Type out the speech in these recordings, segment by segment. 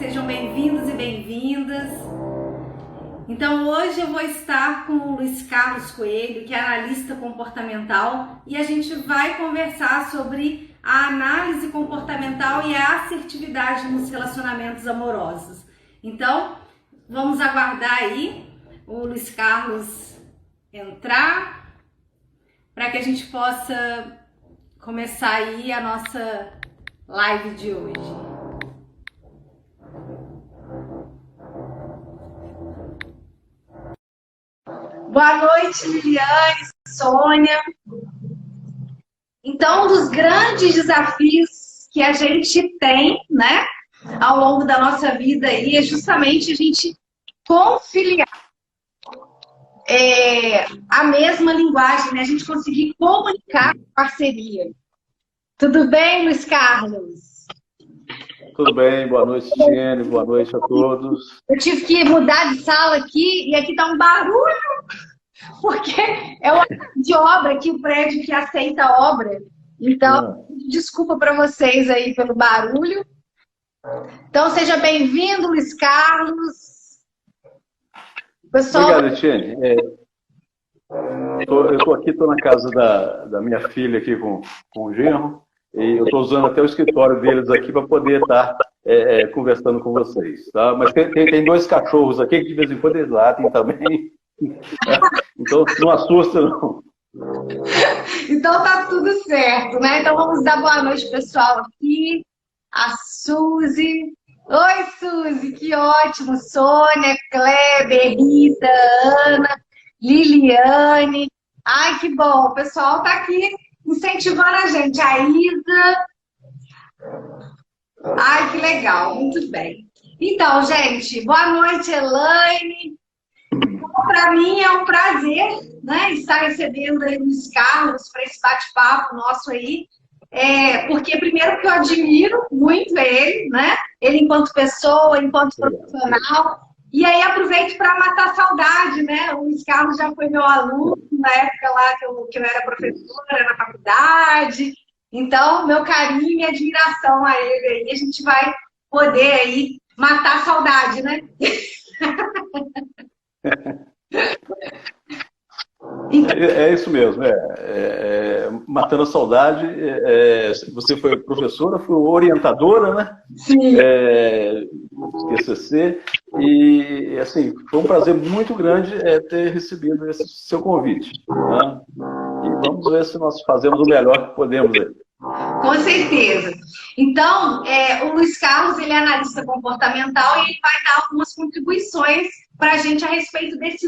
sejam bem-vindos e bem-vindas. Então hoje eu vou estar com o Luiz Carlos Coelho, que é analista comportamental, e a gente vai conversar sobre a análise comportamental e a assertividade nos relacionamentos amorosos. Então, vamos aguardar aí o Luiz Carlos entrar para que a gente possa começar aí a nossa live de hoje. Boa noite, Liliane, Sônia. Então, um dos grandes desafios que a gente tem, né, ao longo da nossa vida aí, é justamente a gente conciliar a mesma linguagem, né? A gente conseguir comunicar com parceria. Tudo bem, Luiz Carlos? Tudo bem, boa noite, Tiene, boa noite a todos. Eu tive que mudar de sala aqui, e aqui tá um barulho, porque é uma de obra aqui, o prédio que aceita a obra. Então, desculpa para vocês aí pelo barulho. Então, seja bem-vindo, Luiz Carlos. Pessoal... Obrigado, Tiene. Eu estou aqui, estou na casa da minha filha aqui com o genro. E eu estou usando até o escritório deles aqui para poder estar conversando com vocês. Tá? Mas tem dois cachorros aqui que de vez em quando eles latem também. Então não assusta, não. Então tá tudo certo, né? Então vamos dar boa noite, pessoal, aqui. A Suzy. Oi, Suzy, que ótimo. Sônia, Kleber, Rita, Ana, Liliane. Ai, que bom. O pessoal tá aqui incentivando a gente. A Isa. Ai, que legal. Muito bem. Então, gente, boa noite, Elaine. Para mim é um prazer, né, estar recebendo aí o Luiz Carlos para esse bate-papo nosso aí. Porque, primeiro, que eu admiro muito ele, né? Ele enquanto pessoa, enquanto profissional. E aí aproveito para matar a saudade, né? O Luiz Carlos já foi meu aluno na época lá que eu era professora na faculdade. Então, meu carinho e admiração a ele aí. A gente vai poder aí matar a saudade, né? É isso mesmo, matando a saudade. Você foi professora, foi orientadora, né? Sim. QCC, e assim, foi um prazer muito grande ter recebido esse seu convite. Né? E vamos ver se nós fazemos o melhor que podemos aí. Com certeza. Então, o Luiz Carlos, ele é analista comportamental e ele vai dar algumas contribuições para a gente a respeito desse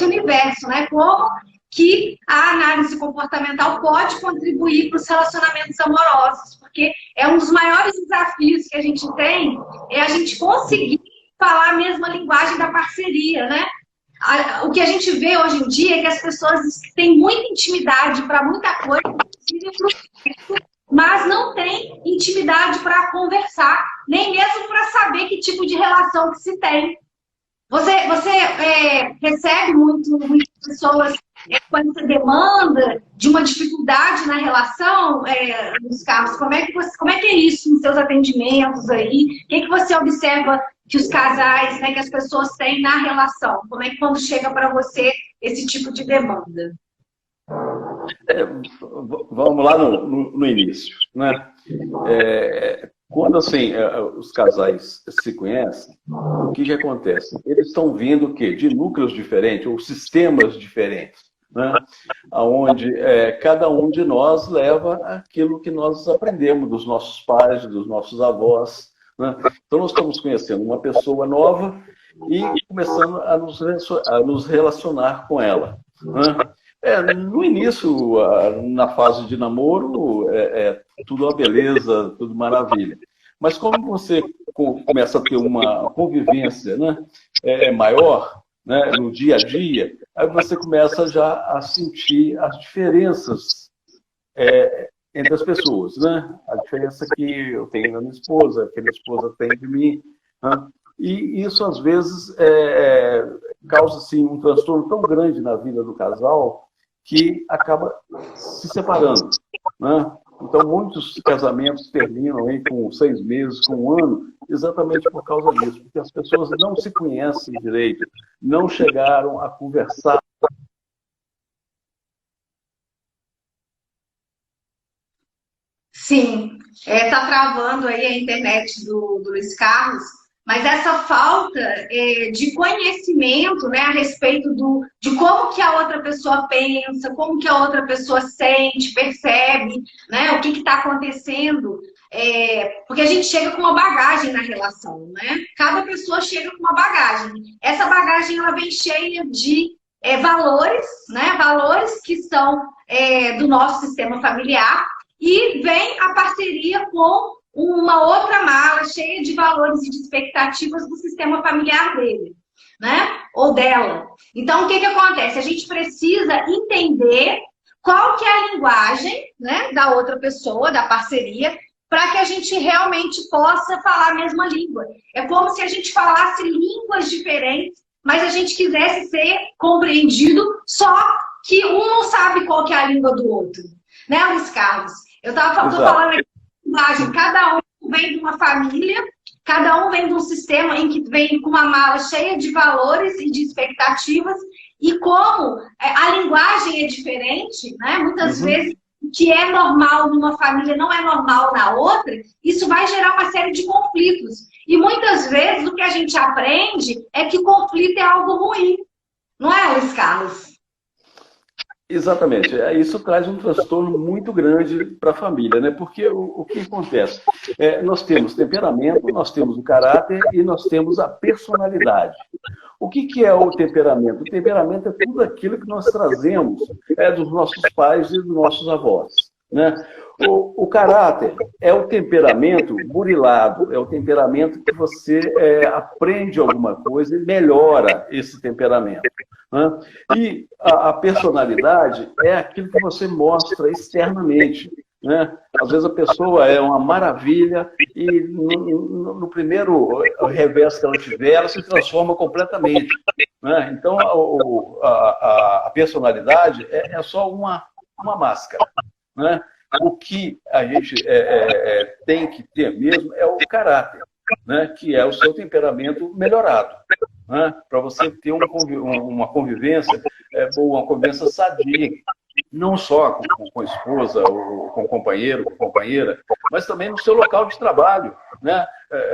universo, né? Como que a análise comportamental pode contribuir para os relacionamentos amorosos, porque é um dos maiores desafios que a gente tem, é a gente conseguir falar a mesma linguagem da parceria, né? O que a gente vê hoje em dia é que as pessoas têm muita intimidade para muita coisa, inclusive para o sexo, mas não têm intimidade para conversar, nem mesmo para saber que tipo de relação que se tem. Você recebe muitas pessoas com essa demanda de uma dificuldade na relação, Luiz Carlos? Como é que é isso nos seus atendimentos aí? O que você observa que os casais, né, que as pessoas têm na relação? Como é que quando chega para você esse tipo de demanda? Vamos lá no início, né? Quando assim, os casais se conhecem, o que acontece? Eles estão vindo o quê? De núcleos diferentes, ou sistemas diferentes, né? Onde cada um de nós leva aquilo que nós aprendemos dos nossos pais, dos nossos avós, né? Então nós estamos conhecendo uma pessoa nova e começando a nos relacionar com ela, né? No início, na fase de namoro, tudo uma beleza, tudo maravilha. Mas quando você começa a ter uma convivência, né, maior, né, no dia a dia, aí você começa já a sentir as diferenças entre as pessoas, né? A diferença que eu tenho da minha esposa, que a minha esposa tem de mim, né? E isso, às vezes, causa assim, um transtorno tão grande na vida do casal que acaba se separando, né? Então, muitos casamentos terminam aí com 6 meses, com 1 ano, exatamente por causa disso, porque as pessoas não se conhecem direito, não chegaram a conversar. Sim, está travando aí a internet do Luiz Carlos, mas essa falta de conhecimento, né, a respeito de como que a outra pessoa pensa, como que a outra pessoa sente, percebe, né, o que está acontecendo, porque a gente chega com uma bagagem na relação, né? Cada pessoa chega com uma bagagem. Essa bagagem ela vem cheia de valores, né, valores que são do nosso sistema familiar. E vem a parceria com uma outra mala cheia de valores e de expectativas do sistema familiar dele, né? Ou dela. Então, o que acontece? A gente precisa entender qual que é a linguagem, né, da outra pessoa, da parceria, para que a gente realmente possa falar a mesma língua. É como se a gente falasse línguas diferentes, mas a gente quisesse ser compreendido, só que um não sabe qual que é a língua do outro. Né, Luiz Carlos? Eu estava falando aqui, imagem, cada um vem de uma família, cada um vem de um sistema em que vem com uma mala cheia de valores e de expectativas, e como a linguagem é diferente, né? Muitas vezes o que é normal numa família não é normal na outra, isso vai gerar uma série de conflitos. E muitas vezes o que a gente aprende é que conflito é algo ruim. Não é, Luiz Carlos? Exatamente. Isso traz um transtorno muito grande para a família, né? Porque o que acontece? Nós temos temperamento, nós temos o caráter e nós temos a personalidade. O que é o temperamento? O temperamento é tudo aquilo que nós trazemos dos nossos pais e dos nossos avós, né? O caráter é o temperamento burilado, é o temperamento que você aprende alguma coisa e melhora esse temperamento. Né? E a personalidade é aquilo que você mostra externamente. Né? Às vezes a pessoa é uma maravilha e no primeiro revés que ela tiver, ela se transforma completamente. Né? Então a personalidade é só uma máscara. Né? O que a gente tem que ter mesmo é o caráter, né? Que é o seu temperamento melhorado, né? Para você ter uma convivência boa, uma convivência sadia, não só com a esposa, ou com o companheiro, com a companheira, mas também no seu local de trabalho, né?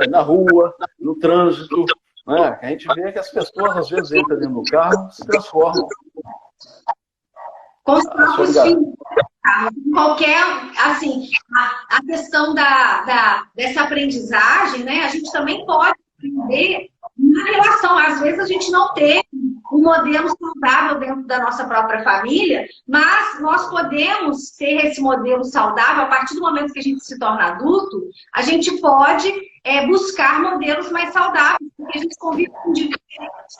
Na rua, no trânsito. Né? A gente vê que as pessoas às vezes entram dentro do carro e se transformam. Com os próprios filhos. Qualquer, assim, a questão dessa aprendizagem, né? A gente também pode aprender na relação. Às vezes a gente não tem um modelo saudável dentro da nossa própria família, mas nós podemos ter esse modelo saudável a partir do momento que a gente se torna adulto, a gente pode buscar modelos mais saudáveis, porque a gente convive com diferentes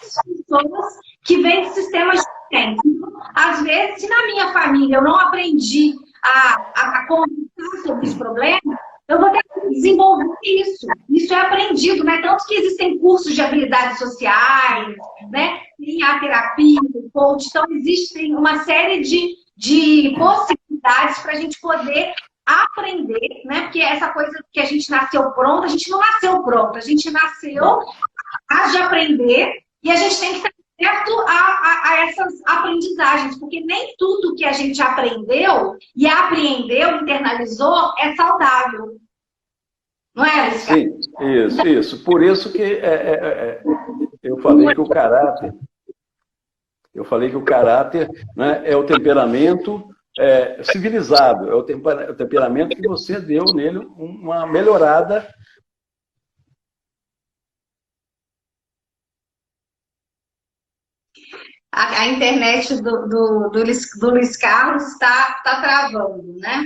pessoas que vêm de sistemas diferentes. Às vezes, se na minha família eu não aprendi a conversar sobre os problemas, eu vou ter que desenvolver isso. Isso é aprendido, né? Tanto que existem cursos de habilidades sociais, né? Tem a terapia, o coach. Então, existem uma série de possibilidades para a gente poder aprender, né? Porque essa coisa que a gente nasceu pronto, a gente não nasceu pronto. A gente nasceu capaz de aprender e a gente tem que estar certo a essas aprendizagens, porque nem tudo que a gente aprendeu e apreendeu, internalizou, é saudável. Não é, Alicia? Sim, isso. Por isso que eu falei que o caráter, né, é o temperamento civilizado, é o temperamento que você deu nele uma melhorada. A internet do Luiz Carlos está travando, né?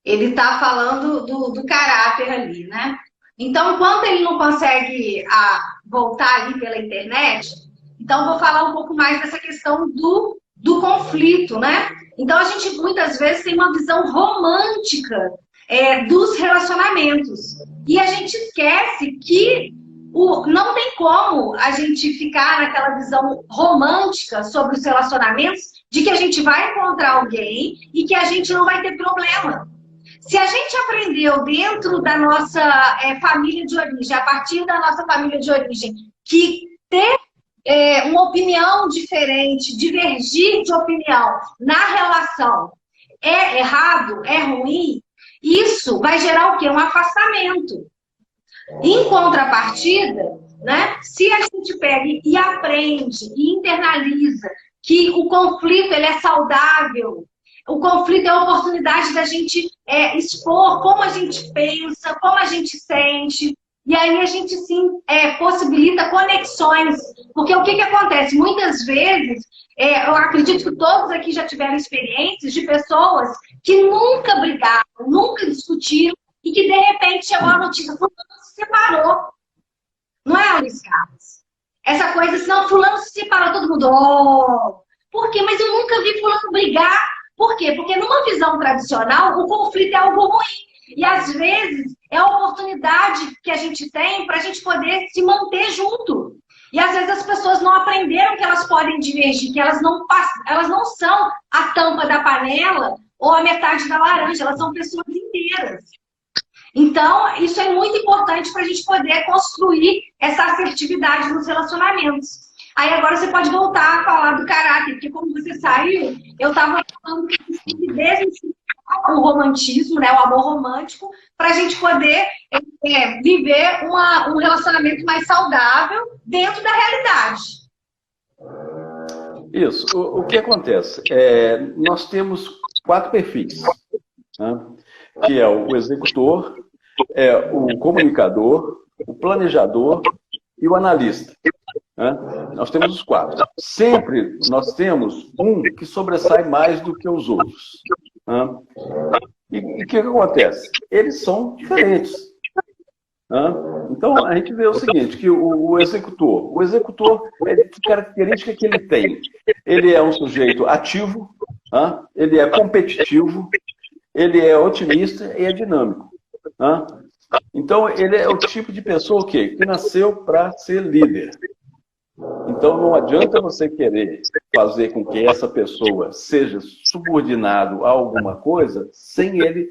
Ele está falando do caráter ali, né? Então, enquanto ele não consegue voltar ali pela internet, então vou falar um pouco mais dessa questão do conflito, né? Então, a gente muitas vezes tem uma visão romântica dos relacionamentos. E a gente esquece que não tem como a gente ficar naquela visão romântica sobre os relacionamentos de que a gente vai encontrar alguém e que a gente não vai ter problema. Se a gente aprendeu dentro da nossa família de origem, a partir da nossa família de origem, que ter uma opinião diferente, divergir de opinião na relação é errado, é ruim, isso vai gerar o quê? Um afastamento. Em contrapartida, né, se a gente pega e aprende e internaliza que o conflito ele é saudável, o conflito é a oportunidade da gente expor como a gente pensa, como a gente sente, e aí a gente sim possibilita conexões. Porque o que acontece? Muitas vezes, eu acredito que todos aqui já tiveram experiências de pessoas que nunca brigaram, nunca discutiram, e que de repente chegou a notícia, fulano se separou. Não é, Luiz Carlos? Essa coisa assim, não, fulano se separou, todo mundo, oh! Por quê? Mas eu nunca vi fulano brigar. Por quê? Porque numa visão tradicional, o conflito é algo ruim. E às vezes é a oportunidade que a gente tem para a gente poder se manter junto. E às vezes as pessoas não aprenderam que elas podem divergir, que elas não são a tampa da panela ou a metade da laranja, elas são pessoas inteiras. Então, isso é muito importante para a gente poder construir essa assertividade nos relacionamentos. Aí agora você pode voltar a falar do caráter, porque como você saiu, eu estava falando que existe desmistificar o romantismo, né, o amor romântico, para a gente poder viver um relacionamento mais saudável dentro da realidade. Isso. O que acontece? Nós temos 4 perfis, né? Que é o executor, o comunicador, o planejador e o analista. Né? Nós temos os 4. Sempre nós temos um que sobressai mais do que os outros. Né? E o que acontece? Eles são diferentes. Né? Então, a gente vê o seguinte, que o executor, que característica que ele tem? Ele é um sujeito ativo, né? Ele é competitivo, ele é otimista e é dinâmico. Né? Então, ele é o tipo de pessoa que nasceu para ser líder. Então, não adianta você querer fazer com que essa pessoa seja subordinado a alguma coisa sem ele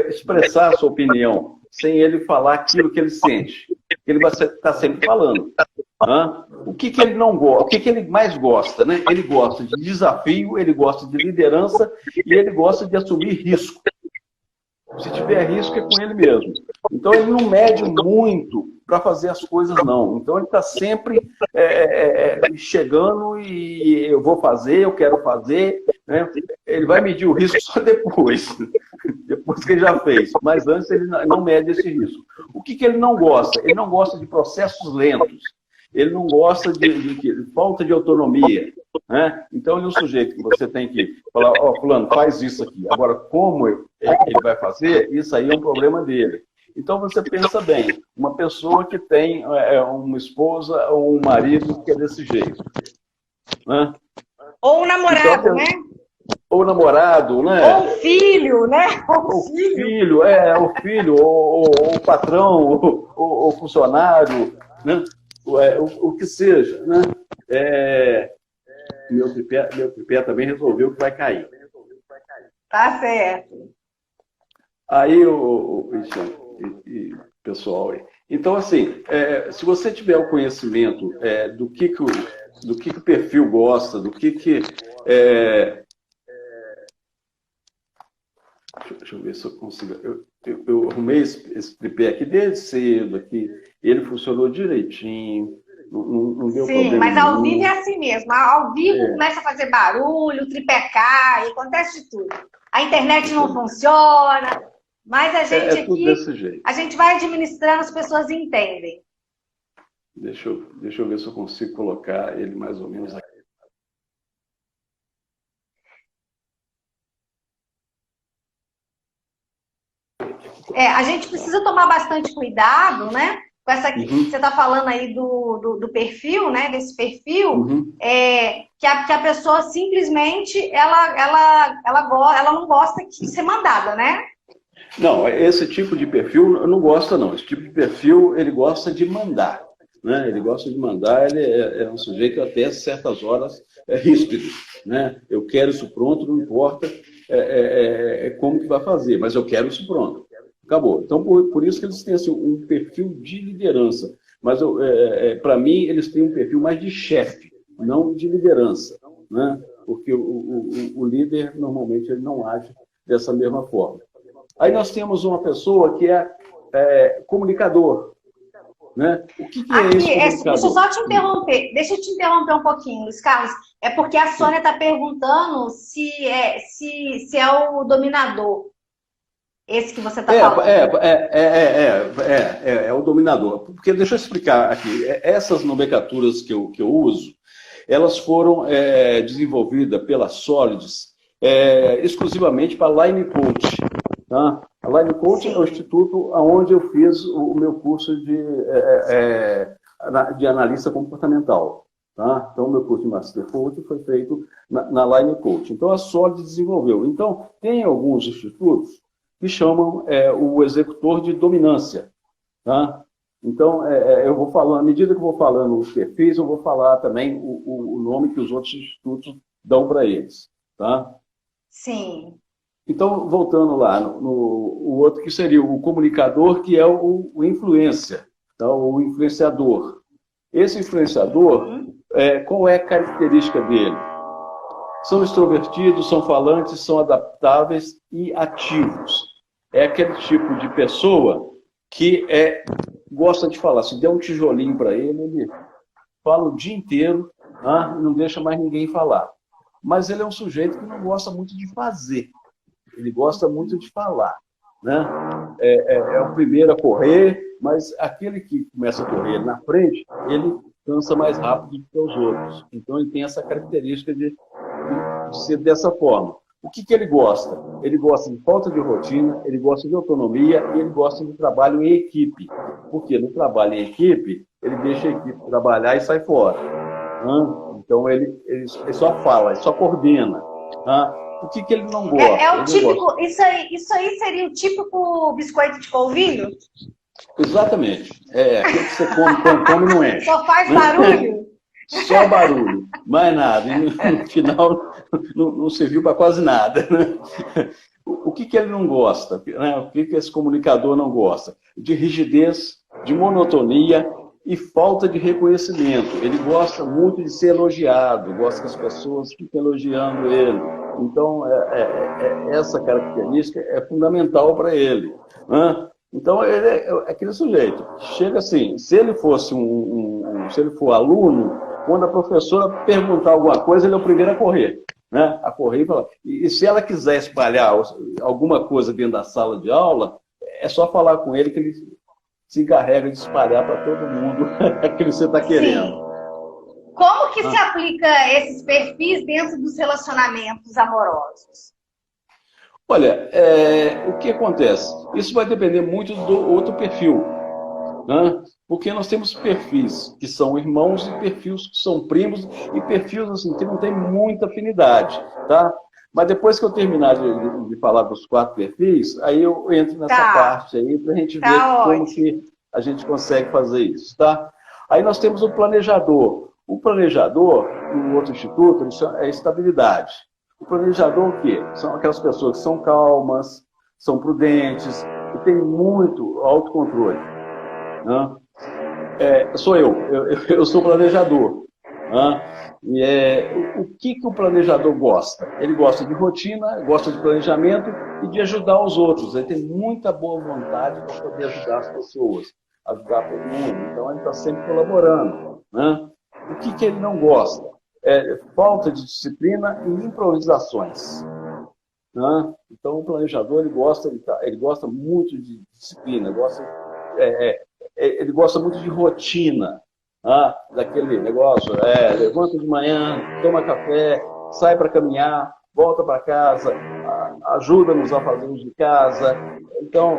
expressar a sua opinião, sem ele falar aquilo que ele sente. Ele vai estar sempre falando. Né? O que ele não gosta? O que ele mais gosta? Né? Ele gosta de desafio, ele gosta de liderança e ele gosta de assumir risco. Se tiver risco, é com ele mesmo. Então, ele não mede muito para fazer as coisas, não. Então, ele está sempre chegando e eu vou fazer, eu quero fazer. Né? Ele vai medir o risco só depois que ele já fez. Mas antes, ele não mede esse risco. O que ele não gosta? Ele não gosta de processos lentos. Ele não gosta de falta de autonomia. Né? Então, ele é um sujeito que você tem que falar, fulano, faz isso aqui. Agora, como ele vai fazer, isso aí é um problema dele. Então, você pensa bem, uma pessoa que tem uma esposa ou um marido que é desse jeito. Né? Ou um namorado, então, né? Ou namorado, né? Ou filho, né? Ou filho, o filho, ou o patrão, ou funcionário, né? O que seja, né? Meu tripé também resolveu que vai cair. Tá certo. Aí, pessoal, então assim, se você tiver o conhecimento do que o perfil gosta, deixa eu ver se eu consigo. Eu arrumei esse tripé aqui desde cedo, aqui. Ele funcionou direitinho. Não deu problema. Sim, mas ao vivo é assim mesmo. Ao vivo começa a fazer barulho, o tripé cai, acontece de tudo. A internet não funciona, mas a gente aqui, desse jeito. A gente vai administrando, as pessoas entendem. Deixa eu ver se eu consigo colocar ele mais ou menos aqui. A gente precisa tomar bastante cuidado, né? Com essa aqui, você está falando aí do perfil, né? Desse perfil, que a pessoa simplesmente ela não gosta de ser mandada, né? Não, esse tipo de perfil não gosta, não. Esse tipo de perfil, ele gosta de mandar. né? Ele gosta de mandar, ele é um sujeito até certas horas ríspido, né? Eu quero isso pronto, não importa como que vai fazer, mas eu quero isso pronto. Acabou. Então, por isso que eles têm assim, um perfil de liderança. Mas, para mim, eles têm um perfil mais de chefe, não de liderança, né? Porque o líder, normalmente, ele não age dessa mesma forma. Aí nós temos uma pessoa que é comunicador, né? O que é esse comunicador? Deixa eu só te interromper. Deixa eu te interromper um pouquinho, Luiz Carlos. É porque a Sônia está perguntando se é o dominador. Esse que você está falando. É o dominador. Porque deixa eu explicar aqui. Essas nomenclaturas que eu uso, elas foram desenvolvidas pela Solids exclusivamente para Line Coach. Tá? A Line Coach é o instituto onde eu fiz o meu curso de analista comportamental. Tá? Então, o meu curso de Master Coach foi feito na Line Coach. Então, a Solids desenvolveu. Então, tem alguns institutos que chamam o executor de dominância. Tá? Então, eu vou falando, à medida que eu vou falando os perfis, eu vou falar também o nome que os outros institutos dão para eles. Tá? Sim. Então, voltando lá, o outro que seria o comunicador, que é o influencer, tá? O influenciador. Esse influenciador, qual é a característica dele? São extrovertidos, são falantes, são adaptáveis e ativos. É aquele tipo de pessoa que gosta de falar. Se der um tijolinho para ele fala o dia inteiro, e não deixa mais ninguém falar. Mas ele é um sujeito que não gosta muito de fazer. Ele gosta muito de falar. Né? É o primeiro a correr, mas aquele que começa a correr na frente, ele cansa mais rápido do que os outros. Então, ele tem essa característica de ser dessa forma. O que ele gosta? Ele gosta de falta de rotina, ele gosta de autonomia e ele gosta de trabalho em equipe. Porque no trabalho em equipe, ele deixa a equipe trabalhar e sai fora. Então, ele só fala, ele só coordena. O que ele não gosta? O típico, isso aí seria o típico biscoito de polvilho? Exatamente. Aquilo que você come não enche. Só faz barulho? Só barulho, mais nada. E no final não serviu para quase nada. Né? O que ele não gosta? Né? O que esse comunicador não gosta? De rigidez, de monotonia e falta de reconhecimento. Ele gosta muito de ser elogiado, gosta que as pessoas fiquem elogiando ele. Então, essa característica é fundamental para ele. Né? Então, ele é aquele sujeito. Chega assim, se ele fosse se ele for aluno, quando a professora perguntar alguma coisa, ele é o primeiro a correr. Né? A correr e falar. E se ela quiser espalhar alguma coisa dentro da sala de aula, é só falar com ele que ele se encarrega de espalhar para todo mundo aquilo que você está querendo. Sim. Como que se aplica esses perfis dentro dos relacionamentos amorosos? Olha, o que acontece? Isso vai depender muito do outro perfil. Né? Porque nós temos perfis que são irmãos e perfis que são primos e perfis assim, que não tem muita afinidade. Tá? Mas depois que eu terminar de falar dos 4 perfis, aí eu entro nessa parte aí para a gente ver como que a gente consegue fazer isso. Tá? Aí nós temos o planejador. O planejador, no outro instituto, é estabilidade. O planejador o quê? São aquelas pessoas que são calmas, são prudentes e têm muito autocontrole. Né? Sou eu sou planejador. Né? E o que o planejador gosta? Ele gosta de rotina, gosta de planejamento e de ajudar os outros. Ele tem muita boa vontade para poder ajudar as pessoas, ajudar todo mundo. Então, ele está sempre colaborando. Né? O que ele não gosta? Falta de disciplina e improvisações. Né? Então, o planejador ele gosta muito de disciplina, ele gosta muito de rotina, daquele negócio, levanta de manhã, toma café, sai para caminhar, volta para casa, ajuda-nos a fazer de casa. Então,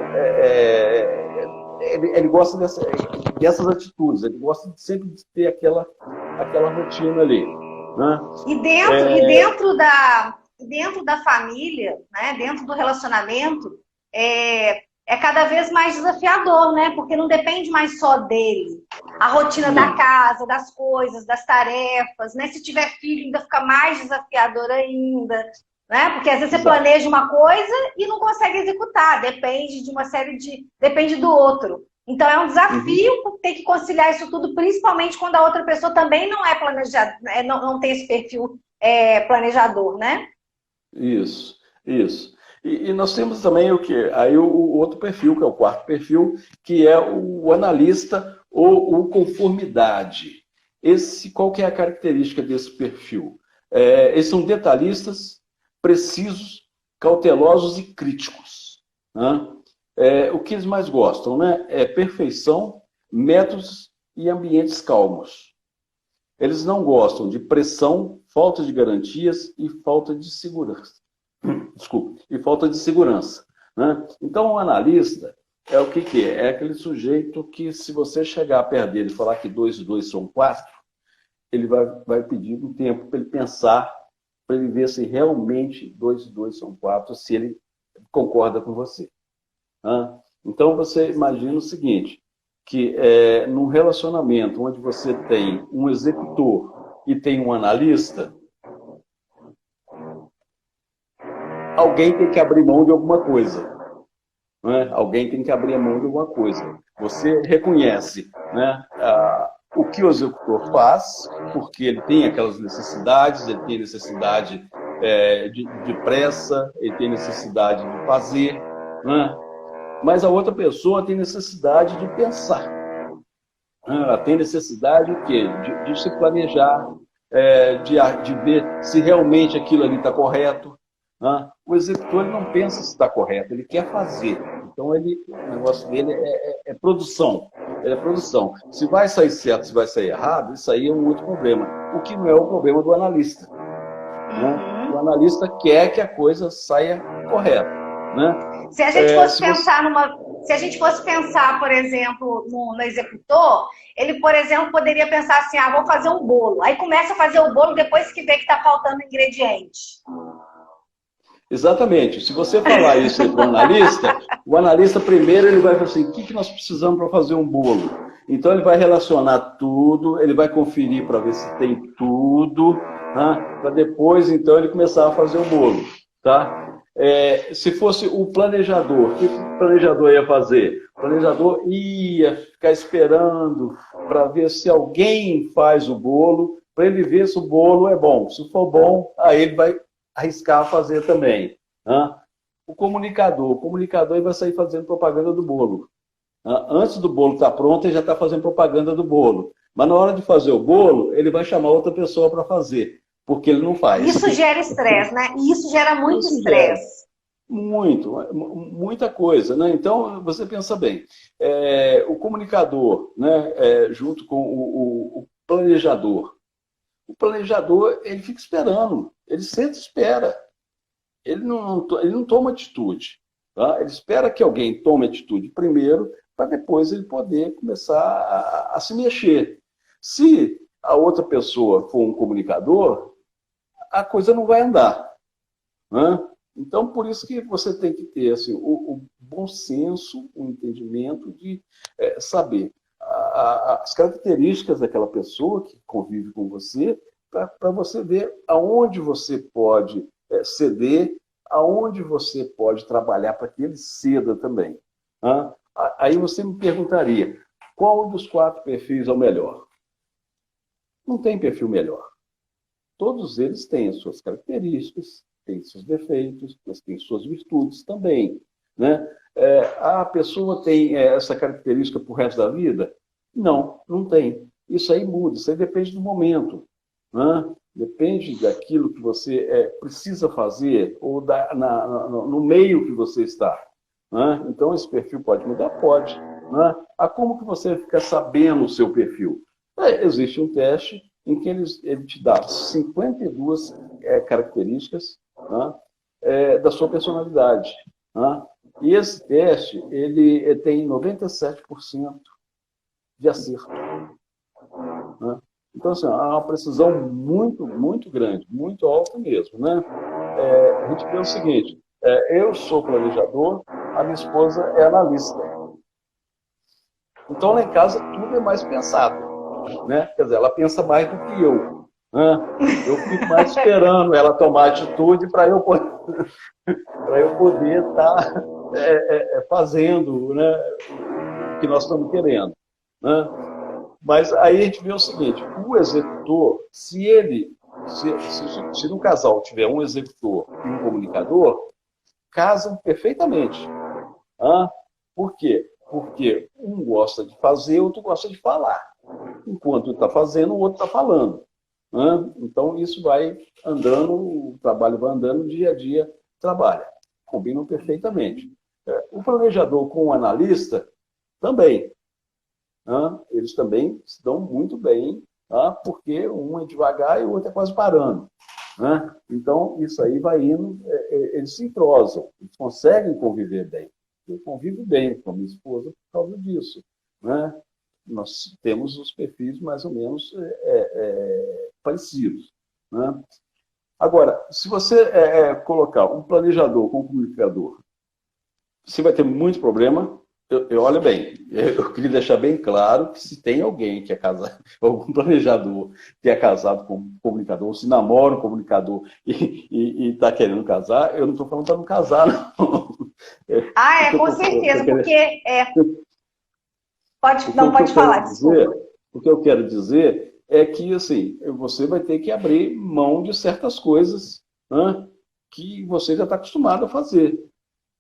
ele gosta dessas atitudes, ele gosta sempre de ter aquela rotina ali. Né? E dentro da família, né? Dentro do relacionamento, é cada vez mais desafiador, né? Porque não depende mais só dele. a rotina da casa, das coisas, das tarefas, né? Se tiver filho, ainda fica mais desafiador ainda, né? Porque às vezes você planeja uma coisa e não consegue executar, depende de uma série de... depende do outro. Então é um desafio ter que conciliar isso tudo, principalmente quando a outra pessoa também não é planejada, não tem esse perfil planejador, né? Isso, isso. E nós temos também o quê? Aí o outro perfil, que é o quarto perfil, que é o analista ou o conformidade. Qual que é a característica desse perfil? Eles são detalhistas, precisos, cautelosos e críticos. Né? O que eles mais gostam, né? É perfeição, métodos e ambientes calmos. Eles não gostam de pressão, falta de garantias e falta de segurança. Desculpa, e falta de segurança. Né? Então, o analista é o que, que é? É aquele sujeito que, se você chegar perto dele e falar que 2 e 2 são 4, ele vai pedir um tempo para ele pensar, para ele ver se realmente 2 e 2 são 4, se ele concorda com você. Né? Então, você imagina o seguinte, que num relacionamento onde você tem um executor e tem um analista, alguém tem que abrir mão de alguma coisa. Né? Alguém tem que abrir mão de alguma coisa. Você reconhece, né, o que o executor faz, porque ele tem aquelas necessidades, ele tem necessidade de pressa, ele tem necessidade de fazer, né? Mas a outra pessoa tem necessidade de pensar. Ela tem necessidade de quê? De se planejar, de ver se realmente aquilo ali está correto. O executor ele não pensa se está correto, ele quer fazer. Então, o negócio dele é produção. Ele é produção. Se vai sair certo, se vai sair errado, isso aí é um outro problema. O que não é o problema do analista. Né? O analista quer que a coisa saia correta. Né? Se a gente fosse pensar Se a gente fosse pensar, por exemplo, no executor, ele, por exemplo, poderia pensar assim, vou fazer um bolo. Aí começa a fazer o bolo depois que vê que está faltando ingrediente. Exatamente. Se você falar isso para o analista primeiro ele vai falar assim, o que nós precisamos para fazer um bolo? Então ele vai relacionar tudo, ele vai conferir para ver se tem tudo, né? Para depois, então, ele começar a fazer o bolo. Tá? Se fosse o planejador, o que o planejador ia fazer? O planejador ia ficar esperando para ver se alguém faz o bolo, para ele ver se o bolo é bom. Se for bom, aí ele vai arriscar a fazer também. O comunicador ele vai sair fazendo propaganda do bolo. Antes do bolo estar pronto, ele já está fazendo propaganda do bolo. Mas na hora de fazer o bolo, ele vai chamar outra pessoa para fazer, porque ele não faz. Isso gera estresse, né? E isso gera muito estresse. Muita coisa. Né? Então, você pensa bem, o comunicador, né, junto com o planejador, o planejador, ele fica esperando, ele sempre espera. Ele não toma atitude. Tá? Ele espera que alguém tome atitude primeiro, para depois ele poder começar a se mexer. Se a outra pessoa for um comunicador, a coisa não vai andar. Né? Então, por isso que você tem que ter assim, o bom senso, o entendimento de saber as características daquela pessoa que convive com você, para você ver aonde você pode ceder, aonde você pode trabalhar para que ele ceda também. Aí você me perguntaria, qual dos 4 perfis é o melhor? Não tem perfil melhor. Todos eles têm as suas características, têm seus defeitos, mas têm suas virtudes também. Né? A pessoa tem essa característica para o resto da vida? Não tem. Isso aí muda, isso aí depende do momento. Né? Depende daquilo que você precisa fazer ou no meio que você está. Né? Então, esse perfil pode mudar? Pode. Né? Como que você fica sabendo o seu perfil? Existe um teste em que ele te dá 52 características, né, da sua personalidade. Né? E esse teste ele tem 97% de acerto. Né? Então, assim, há uma precisão muito, muito grande, muito alta mesmo. Né? A gente vê o seguinte, eu sou planejador, a minha esposa é analista. Então, lá em casa, tudo é mais pensado, né? Quer dizer, ela pensa mais do que eu. Né? Eu fico mais esperando ela tomar atitude para eu poder estar fazendo, né, o que nós estamos querendo. Né? Mas aí a gente vê o seguinte, o executor, se no casal tiver um executor e um comunicador, casam perfeitamente. Né? Por quê? Porque um gosta de fazer, o outro gosta de falar. Enquanto um está fazendo, o outro está falando. Né? Então, isso vai andando, o trabalho vai andando, dia a dia trabalha. Combinam perfeitamente. O planejador com o analista também. Né? Eles também se dão muito bem, tá? Porque um é devagar e o outro é quase parando. Né? Então, isso aí vai indo, eles se entrosam, eles conseguem conviver bem. Eu convivo bem com a minha esposa por causa disso. Né? Nós temos os perfis mais ou menos parecidos. Né? Agora, se você colocar um planejador com um comunicador, você vai ter muito problema. Olha bem, eu queria deixar bem claro que se tem alguém que é casado, algum planejador que é casado com um comunicador, ou se namora um comunicador e está querendo casar, eu não estou falando para não casar, não. Com certeza, porque... Pode falar, desculpa. O que eu quero dizer é que, assim, você vai ter que abrir mão de certas coisas, né, que você já está acostumado a fazer,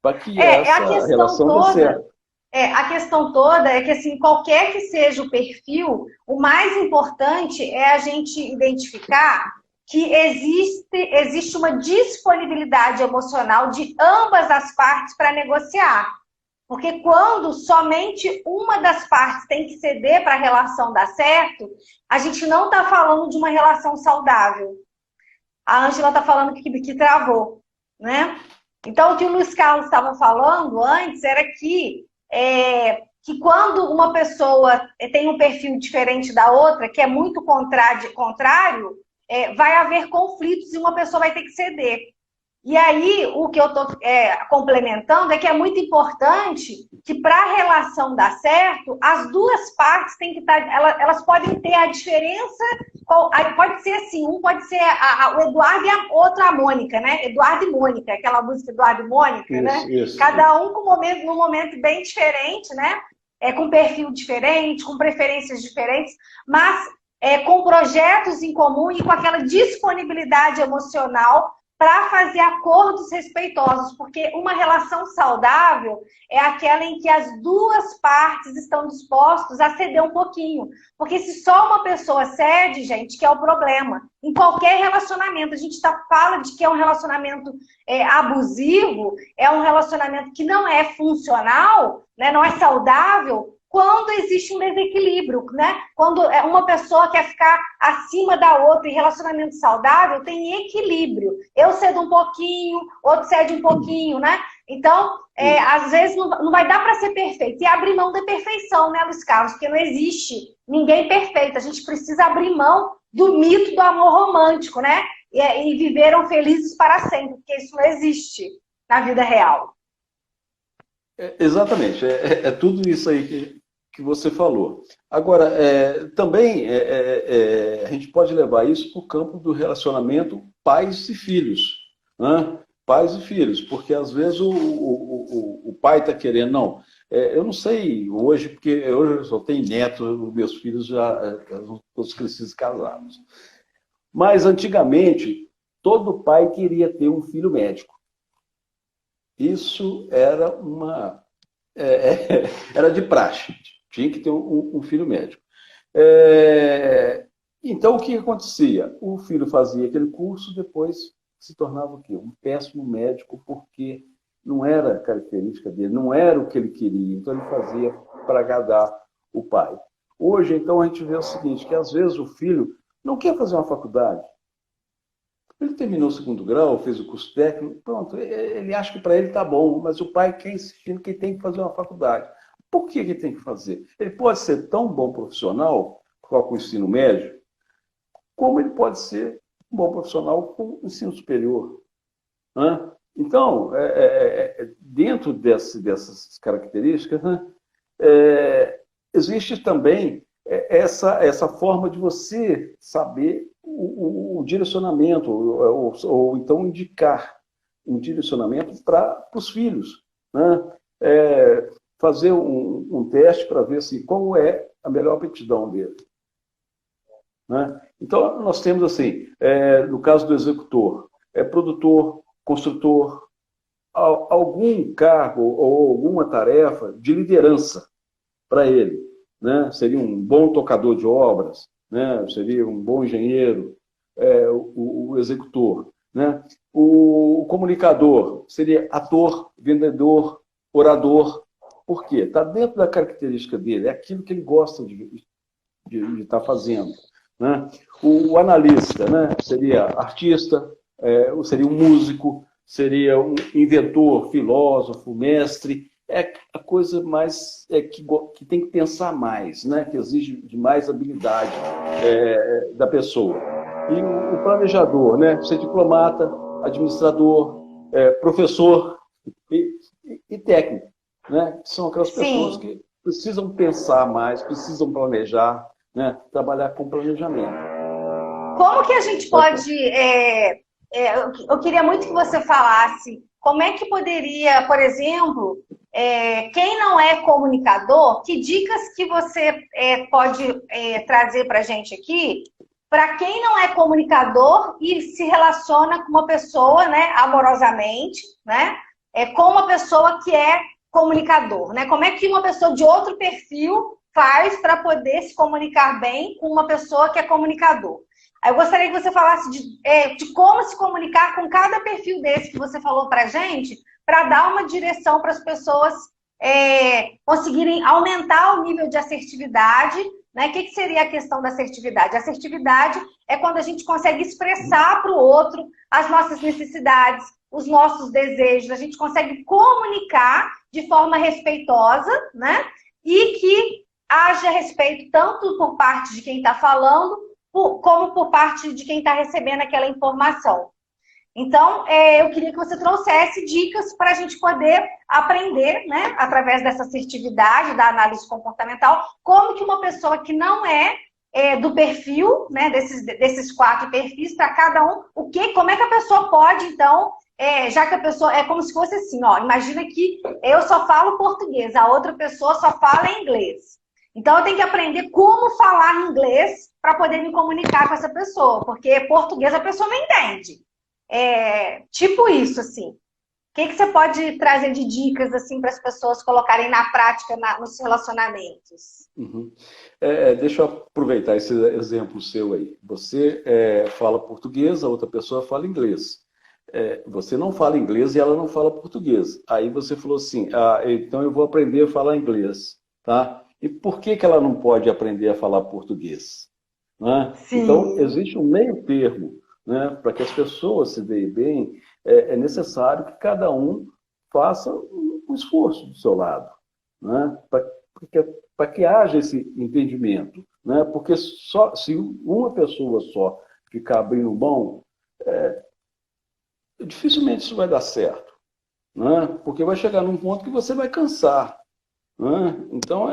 para que essa relação dê certo. A questão toda é que, assim, qualquer que seja o perfil, o mais importante é a gente identificar que existe uma disponibilidade emocional de ambas as partes para negociar. Porque quando somente uma das partes tem que ceder para a relação dar certo, a gente não está falando de uma relação saudável. A Ângela está falando que travou, né? Então, o que o Luiz Carlos estava falando antes era que quando uma pessoa tem um perfil diferente da outra, que é muito contrário, vai haver conflitos e uma pessoa vai ter que ceder. E aí, o que eu estou complementando é que é muito importante que para a relação dar certo, as duas partes têm que estar, elas podem ter a diferença, pode ser assim, um pode ser o Eduardo e a outra a Mônica, né? Eduardo e Mônica, aquela música Eduardo e Mônica, isso, né? Isso. Cada um num momento bem diferente, né? Com perfil diferente, com preferências diferentes, mas com projetos em comum e com aquela disponibilidade emocional para fazer acordos respeitosos, porque uma relação saudável é aquela em que as duas partes estão dispostas a ceder um pouquinho. Porque se só uma pessoa cede, gente, que é o problema. Em qualquer relacionamento, a gente fala de que é um relacionamento abusivo, é um relacionamento que não é funcional, né, não é saudável, quando existe um desequilíbrio, né? Quando uma pessoa quer ficar acima da outra em relacionamento saudável, tem equilíbrio. Eu cedo um pouquinho, outro cede um pouquinho, né? Então, às vezes não vai dar para ser perfeito. E abrir mão da perfeição, né, Luiz Carlos? Porque não existe ninguém perfeito. A gente precisa abrir mão do mito do amor romântico, né? E viveram felizes para sempre, porque isso não existe na vida real. Exatamente. É tudo isso aí que você falou. Agora, também a gente pode levar isso para o campo do relacionamento pais e filhos. Né? Pais e filhos, porque às vezes o pai está querendo, não, eu não sei hoje, porque hoje eu só tenho netos, os meus filhos já todos crescidos casados. Mas antigamente, todo pai queria ter um filho médico. Isso era era de praxe. Tinha que ter um filho médico. Então, o que acontecia? O filho fazia aquele curso, depois se tornava o quê? Um péssimo médico, porque não era característica dele, não era o que ele queria. Então, ele fazia para agradar o pai. Hoje, então, a gente vê o seguinte, que às vezes o filho não quer fazer uma faculdade. Ele terminou o segundo grau, fez o curso técnico, pronto, ele acha que para ele está bom, mas o pai quer insistindo que ele tem que fazer uma faculdade. Por que ele tem que fazer? Ele pode ser tão bom profissional com o ensino médio, como ele pode ser um bom profissional com o ensino superior. Né? Então, dentro dessas características, né, existe também essa forma de você saber o direcionamento, ou então indicar um direcionamento para os filhos, né? Fazer um teste para ver assim, qual é a melhor aptidão dele. Né? Então, nós temos assim, no caso do executor, produtor, construtor, algum cargo ou alguma tarefa de liderança para ele. Né? Seria um bom tocador de obras, né? Seria um bom engenheiro, o executor. Né? O comunicador seria ator, vendedor, orador. Por quê? Está dentro da característica dele, é aquilo que ele gosta de estar fazendo. Né? O analista, né? Seria artista, seria um músico, seria um inventor, filósofo, mestre. É a coisa mais que tem que pensar mais, né? Que exige de mais habilidade da pessoa. E o planejador, né? Ser diplomata, administrador, professor e técnico. Né? São aquelas pessoas que precisam pensar mais, precisam planejar, né? Trabalhar com planejamento. Como que a gente pode... eu queria muito que você falasse como é que poderia, por exemplo, quem não é comunicador, que dicas que você pode trazer para a gente aqui, para quem não é comunicador e se relaciona com uma pessoa, né, amorosamente, né, com uma pessoa que é comunicador, né? Como é que uma pessoa de outro perfil faz para poder se comunicar bem com uma pessoa que é comunicador? Aí eu gostaria que você falasse de como se comunicar com cada perfil desse que você falou para a gente, para dar uma direção para as pessoas conseguirem aumentar o nível de assertividade. Né? O que seria a questão da assertividade? A assertividade é quando a gente consegue expressar para o outro as nossas necessidades, os nossos desejos, a gente consegue comunicar de forma respeitosa, né? E que haja respeito tanto por parte de quem está falando, como por parte de quem está recebendo aquela informação. Então, eu queria que você trouxesse dicas para a gente poder aprender, né, através dessa assertividade, da análise comportamental, como que uma pessoa que não do perfil, né, desses 4 perfis, para cada um, como é que a pessoa pode, então, já que a pessoa, é como se fosse assim, ó, imagina que eu só falo português, a outra pessoa só fala inglês. Então, eu tenho que aprender como falar inglês para poder me comunicar com essa pessoa, porque português a pessoa não entende. Tipo isso, assim. O que você pode trazer de dicas assim, para as pessoas colocarem na prática nos relacionamentos? Uhum. Deixa eu aproveitar esse exemplo seu aí. Você fala português, a outra pessoa fala inglês. Você não fala inglês e ela não fala português. Aí você falou assim, então eu vou aprender a falar inglês. Tá? E por que ela não pode aprender a falar português? Né? Então, existe um meio termo. Né? Para que as pessoas se deem bem, é necessário que cada um faça um esforço do seu lado. Né? Para que haja esse entendimento. Né? Porque se uma pessoa só ficar abrindo mão, dificilmente isso vai dar certo. Né? Porque vai chegar num ponto que você vai cansar. Né? Então,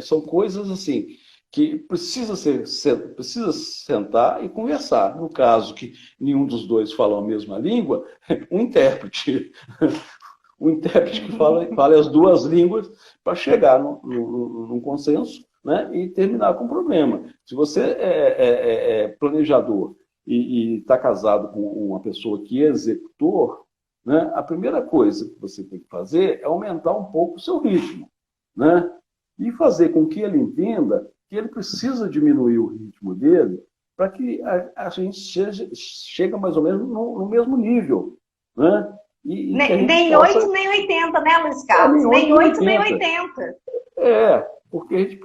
são coisas assim que precisa sentar e conversar. No caso que nenhum dos dois fala a mesma língua, um intérprete. Um intérprete que fala as duas línguas para chegar num consenso, né, e terminar com o problema. Se você é planejador e está casado com uma pessoa que é executor, né, a primeira coisa que você tem que fazer é aumentar um pouco o seu ritmo. Né, e fazer com que ele entenda que ele precisa diminuir o ritmo dele para que a gente chegue mais ou menos no mesmo nível. Né? Nem 8, nem 80, né, Luiz Carlos? Nem 8, nem 80. Porque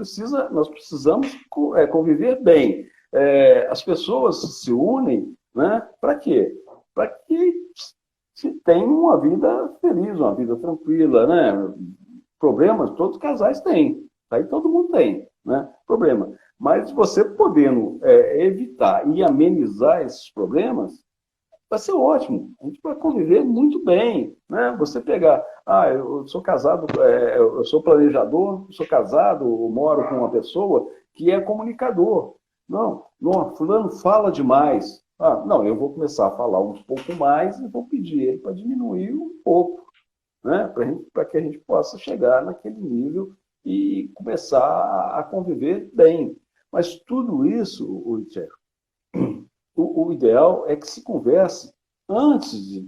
nós precisamos conviver bem. As pessoas se unem, né? Para quê? Para que se tenham uma vida feliz, uma vida tranquila, né? Problemas todos os casais têm. Aí todo mundo tem, né? Problema. Mas você podendo evitar e amenizar esses problemas, vai ser ótimo. A gente vai conviver muito bem, né? Você pegar, eu sou casado, eu sou planejador, sou casado, eu moro com uma pessoa que é comunicador. Não, fulano fala demais. Não, eu vou começar a falar um pouco mais e vou pedir ele para diminuir um pouco, né? Para que a gente possa chegar naquele nível e começar a conviver bem. Mas tudo isso, o ideal é que se converse antes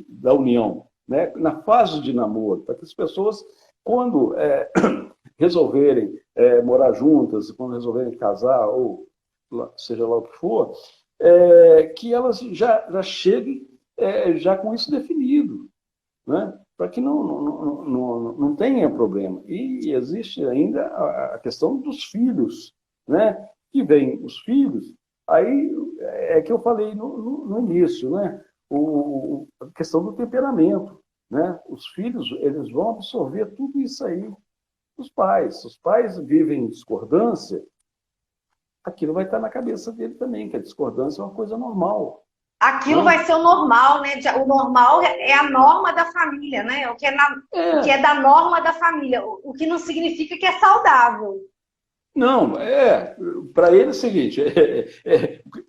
da união, né? Na fase de namoro, para que as pessoas, quando resolverem morar juntas, quando resolverem casar, ou seja lá o que for, que elas já cheguem já com isso definido, né? Para que não tenha problema. E existe ainda a questão dos filhos, né? Que vem os filhos, aí é que eu falei no início, né? A questão do temperamento, né? Os filhos, eles vão absorver tudo isso aí dos pais. Se os pais vivem em discordância, aquilo vai estar na cabeça dele também, que a discordância é uma coisa normal. Aquilo vai ser o normal, né? O normal é a norma da família, né? O que é da norma da família, o que não significa que é saudável. Não, para ele é o seguinte,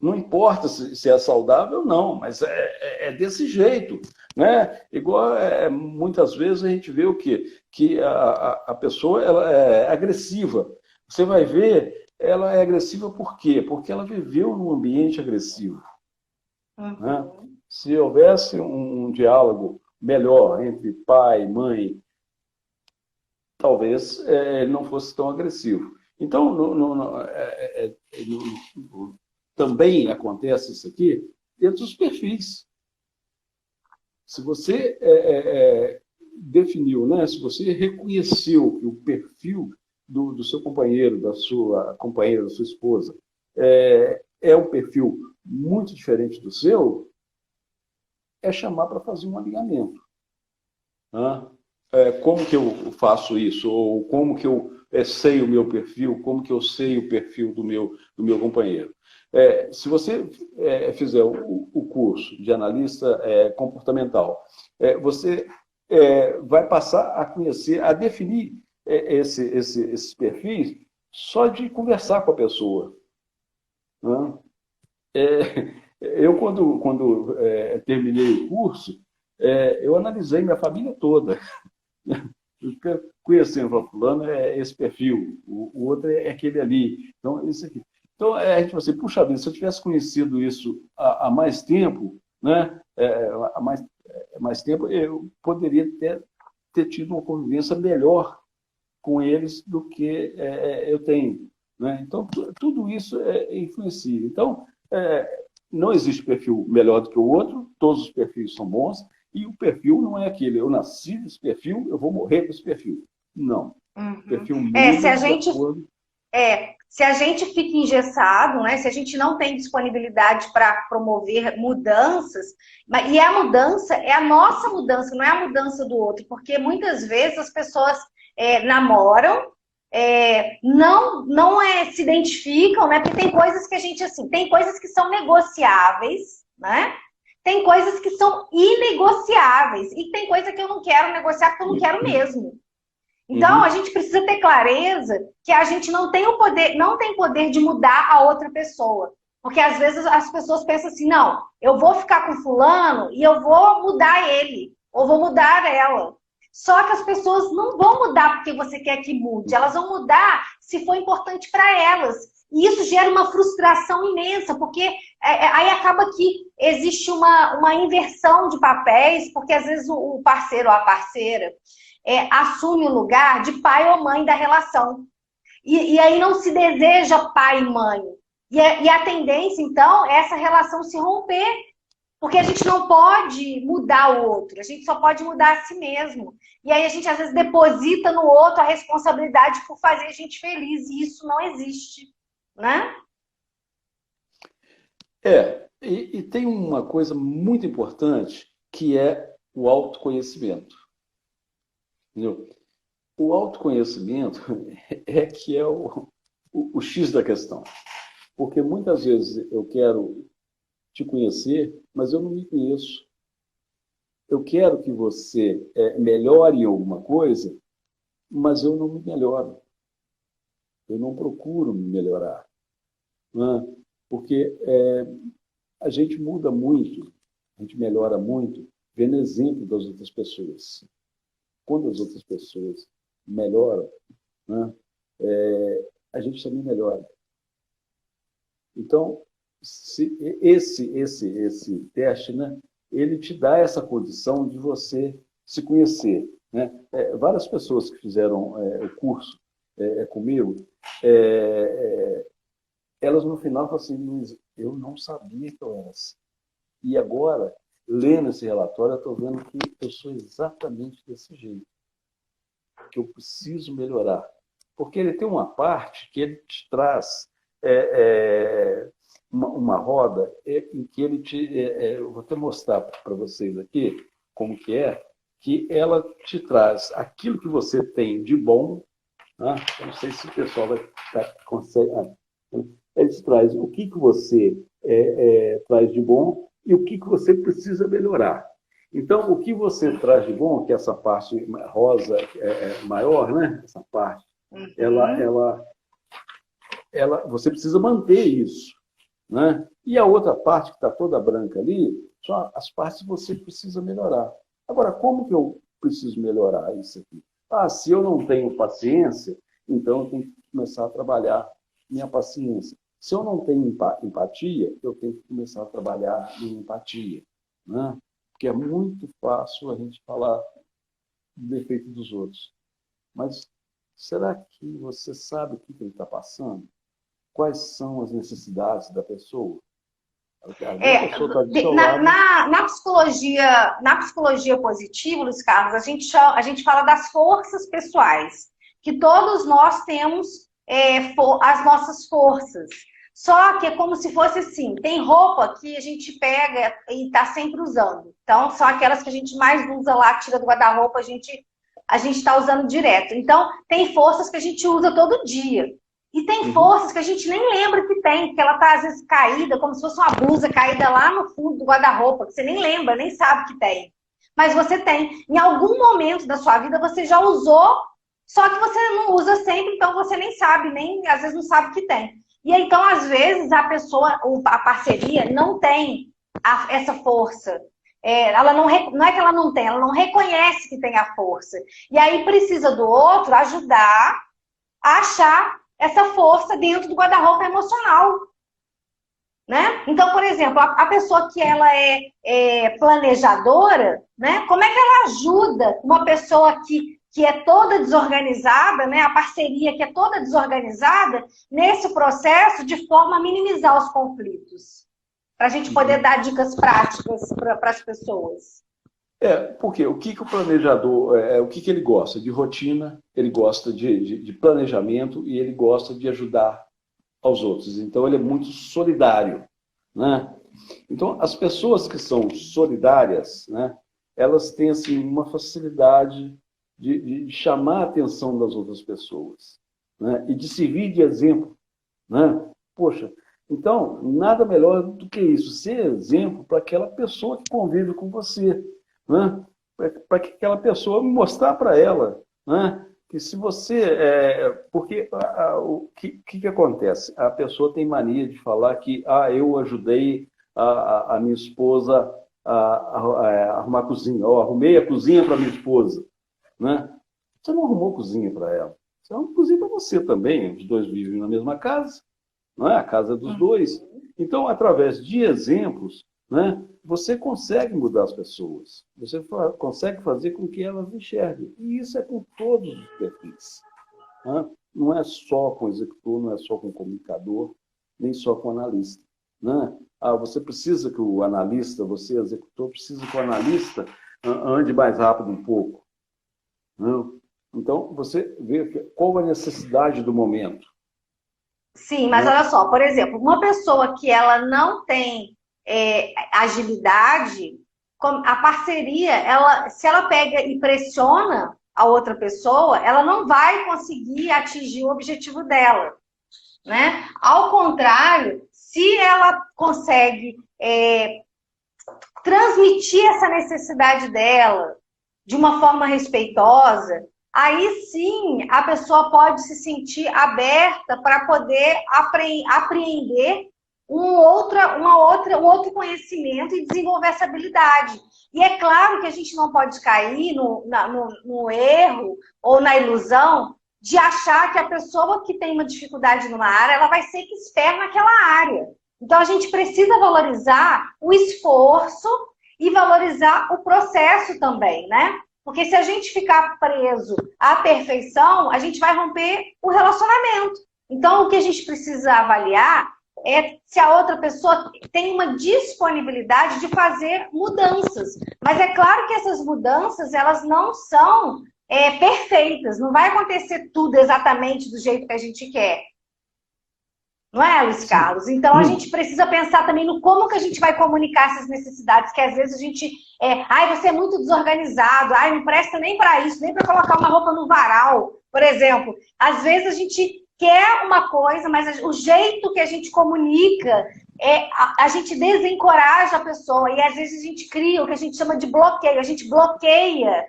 não importa se é saudável, não, mas é desse jeito, né? Igual muitas vezes a gente vê o quê? Que a pessoa ela é agressiva. Você vai ver, ela é agressiva por quê? Porque ela viveu num ambiente agressivo. Né? Se houvesse um diálogo melhor entre pai e mãe, talvez ele não fosse tão agressivo. Então, também acontece isso aqui dentro dos perfis. Se você definiu, né? Se você reconheceu que o perfil do seu companheiro, da sua companheira, da sua esposa, é um perfil muito diferente do seu, é chamar para fazer um alinhamento. Né? Como que eu faço isso? Ou como que eu sei o meu perfil? Como que eu sei o perfil do meu companheiro? Se você fizer o curso de analista comportamental, você vai passar a conhecer, a definir esses perfis só de conversar com a pessoa. Né? Eu, quando terminei o curso, eu analisei minha família toda. Eu conhecendo, fulano é esse perfil, o outro é aquele ali. Então, isso aqui. Então, a gente fala assim, puxa vida, se eu tivesse conhecido isso há mais tempo, né, há mais tempo, eu poderia ter tido uma convivência melhor com eles do que eu tenho. Né? Então, tudo isso influencia. Então, não existe perfil melhor do que o outro, todos os perfis são bons, e o perfil não é aquele, eu nasci desse perfil, eu vou morrer com esse perfil. Não. O perfil muda se a gente, de acordo... se a gente fica engessado, né? Se a gente não tem disponibilidade para promover mudanças, e a mudança é a nossa mudança, não é a mudança do outro, porque muitas vezes as pessoas namoram, não se identificam, né? Porque tem coisas que a gente, assim, tem coisas que são negociáveis, né? Tem coisas que são inegociáveis. E tem coisa que eu não quero negociar porque eu não quero mesmo. Então, a gente precisa ter clareza que a gente não tem poder de mudar a outra pessoa. Porque às vezes as pessoas pensam assim, não, eu vou ficar com fulano e eu vou mudar ele, ou vou mudar ela. Só que as pessoas não vão mudar porque você quer que mude, elas vão mudar se for importante para elas. E isso gera uma frustração imensa, porque aí acaba que existe uma inversão de papéis, porque às vezes o parceiro ou a parceira assume o lugar de pai ou mãe da relação. E aí não se deseja pai e mãe. E a tendência, então, é essa relação se romper. Porque a gente não pode mudar o outro, a gente só pode mudar a si mesmo. E aí a gente, às vezes, deposita no outro a responsabilidade por fazer a gente feliz. E isso não existe, né? E tem uma coisa muito importante, que é o autoconhecimento. Entendeu? O autoconhecimento que é o X da questão. Porque muitas vezes eu quero te conhecer, mas eu não me conheço. Eu quero que você melhore em alguma coisa, mas eu não me melhoro. Eu não procuro me melhorar. Né? Porque a gente muda muito, a gente melhora muito, vendo exemplo das outras pessoas. Quando as outras pessoas melhoram, né, a gente também melhora. Então, esse teste, né, ele te dá essa condição de você se conhecer. Né? Várias pessoas que fizeram o curso comigo, elas no final falam assim, Luiz, eu não sabia que eu era assim. E agora, lendo esse relatório, eu estou vendo que eu sou exatamente desse jeito. Que eu preciso melhorar. Porque ele tem uma parte que ele te traz uma roda em que ele te... eu vou até mostrar para vocês aqui como que ela te traz aquilo que você tem de bom. Né? Eu não sei se o pessoal consegue... ele te traz o que você traz de bom e o que você precisa melhorar. Então, o que você traz de bom, que essa parte rosa maior, né? Essa parte, você precisa manter isso. Né? E a outra parte, que está toda branca ali, são as partes que você precisa melhorar. Agora, como que eu preciso melhorar isso aqui? Se eu não tenho paciência, então eu tenho que começar a trabalhar minha paciência. Se eu não tenho empatia, eu tenho que começar a trabalhar minha empatia. Né? Porque é muito fácil a gente falar do defeito dos outros. Mas será que você sabe o que ele está passando? Quais são as necessidades da pessoa? Na psicologia positiva, Luiz Carlos, a gente fala das forças pessoais, que todos nós temos as nossas forças. Só que é como se fosse assim, tem roupa que a gente pega e está sempre usando. Então, são aquelas que a gente mais usa lá, tira do guarda-roupa, a gente está usando direto. Então, tem forças que a gente usa todo dia. E tem forças que a gente nem lembra que tem, porque ela está, às vezes, caída, como se fosse uma blusa caída lá no fundo do guarda-roupa, que você nem lembra, nem sabe que tem. Mas você tem. Em algum momento da sua vida, você já usou, só que você não usa sempre, então você nem sabe, nem às vezes não sabe que tem. E aí, então, às vezes, a parceria não tem essa força. Ela não é que ela não tem, ela não reconhece que tem a força. E aí precisa do outro ajudar a achar essa força dentro do guarda-roupa emocional. Né? Então, por exemplo, a pessoa que ela é planejadora, né? Como é que ela ajuda uma pessoa que é toda desorganizada, né? A parceria que é toda desorganizada, nesse processo, de forma a minimizar os conflitos? Para a gente poder dar dicas práticas para as pessoas. Porque o que o planejador, o que ele gosta? De rotina, ele gosta de planejamento e ele gosta de ajudar aos outros. Então, ele é muito solidário. Né? Então, as pessoas que são solidárias, né, elas têm assim, uma facilidade de chamar a atenção das outras pessoas, né, e de servir de exemplo. Né? Poxa, então, nada melhor do que isso, ser exemplo para aquela pessoa que convive com você. Né? Para que aquela pessoa mostrar para ela, né? Que se você... porque o que acontece? A pessoa tem mania de falar que eu ajudei a minha esposa a arrumar a cozinha, ou arrumei a cozinha para minha esposa. Né? Você não arrumou cozinha para ela. Você arrumou cozinha para você também. Os dois vivem na mesma casa, não é? A casa dos dois. Então, através de exemplos, né, você consegue mudar as pessoas. Você consegue fazer com que elas enxerguem. E isso é com todos os perfis. Né? Não é só com o executor, não é só com o comunicador, nem só com o analista. Né? Você precisa que o analista, você, executor, precisa que o analista ande mais rápido um pouco. Né? Então, você vê qual a necessidade do momento. Sim, mas olha só, por exemplo, uma pessoa que ela não tem agilidade, a parceria, se ela pega e pressiona a outra pessoa, ela não vai conseguir atingir o objetivo dela. Né? Ao contrário, se ela consegue transmitir essa necessidade dela de uma forma respeitosa, aí sim a pessoa pode se sentir aberta para poder apreender um outro conhecimento e desenvolver essa habilidade. E é claro que a gente não pode cair no erro ou na ilusão de achar que a pessoa que tem uma dificuldade numa área, ela vai ser expert naquela área. Então a gente precisa valorizar o esforço e valorizar o processo também, né? Porque se a gente ficar preso à perfeição, a gente vai romper o relacionamento. Então o que a gente precisa avaliar é se a outra pessoa tem uma disponibilidade de fazer mudanças. Mas é claro que essas mudanças, elas não são perfeitas. Não vai acontecer tudo exatamente do jeito que a gente quer. Não é, Luiz Carlos? Então a gente precisa pensar também no como que a gente vai comunicar essas necessidades, que às vezes a gente você é muito desorganizado, não presta nem para isso, nem para colocar uma roupa no varal, por exemplo. Às vezes a gente quer uma coisa, mas o jeito que a gente comunica, a gente desencoraja a pessoa, e às vezes a gente cria o que a gente chama de bloqueio, a gente bloqueia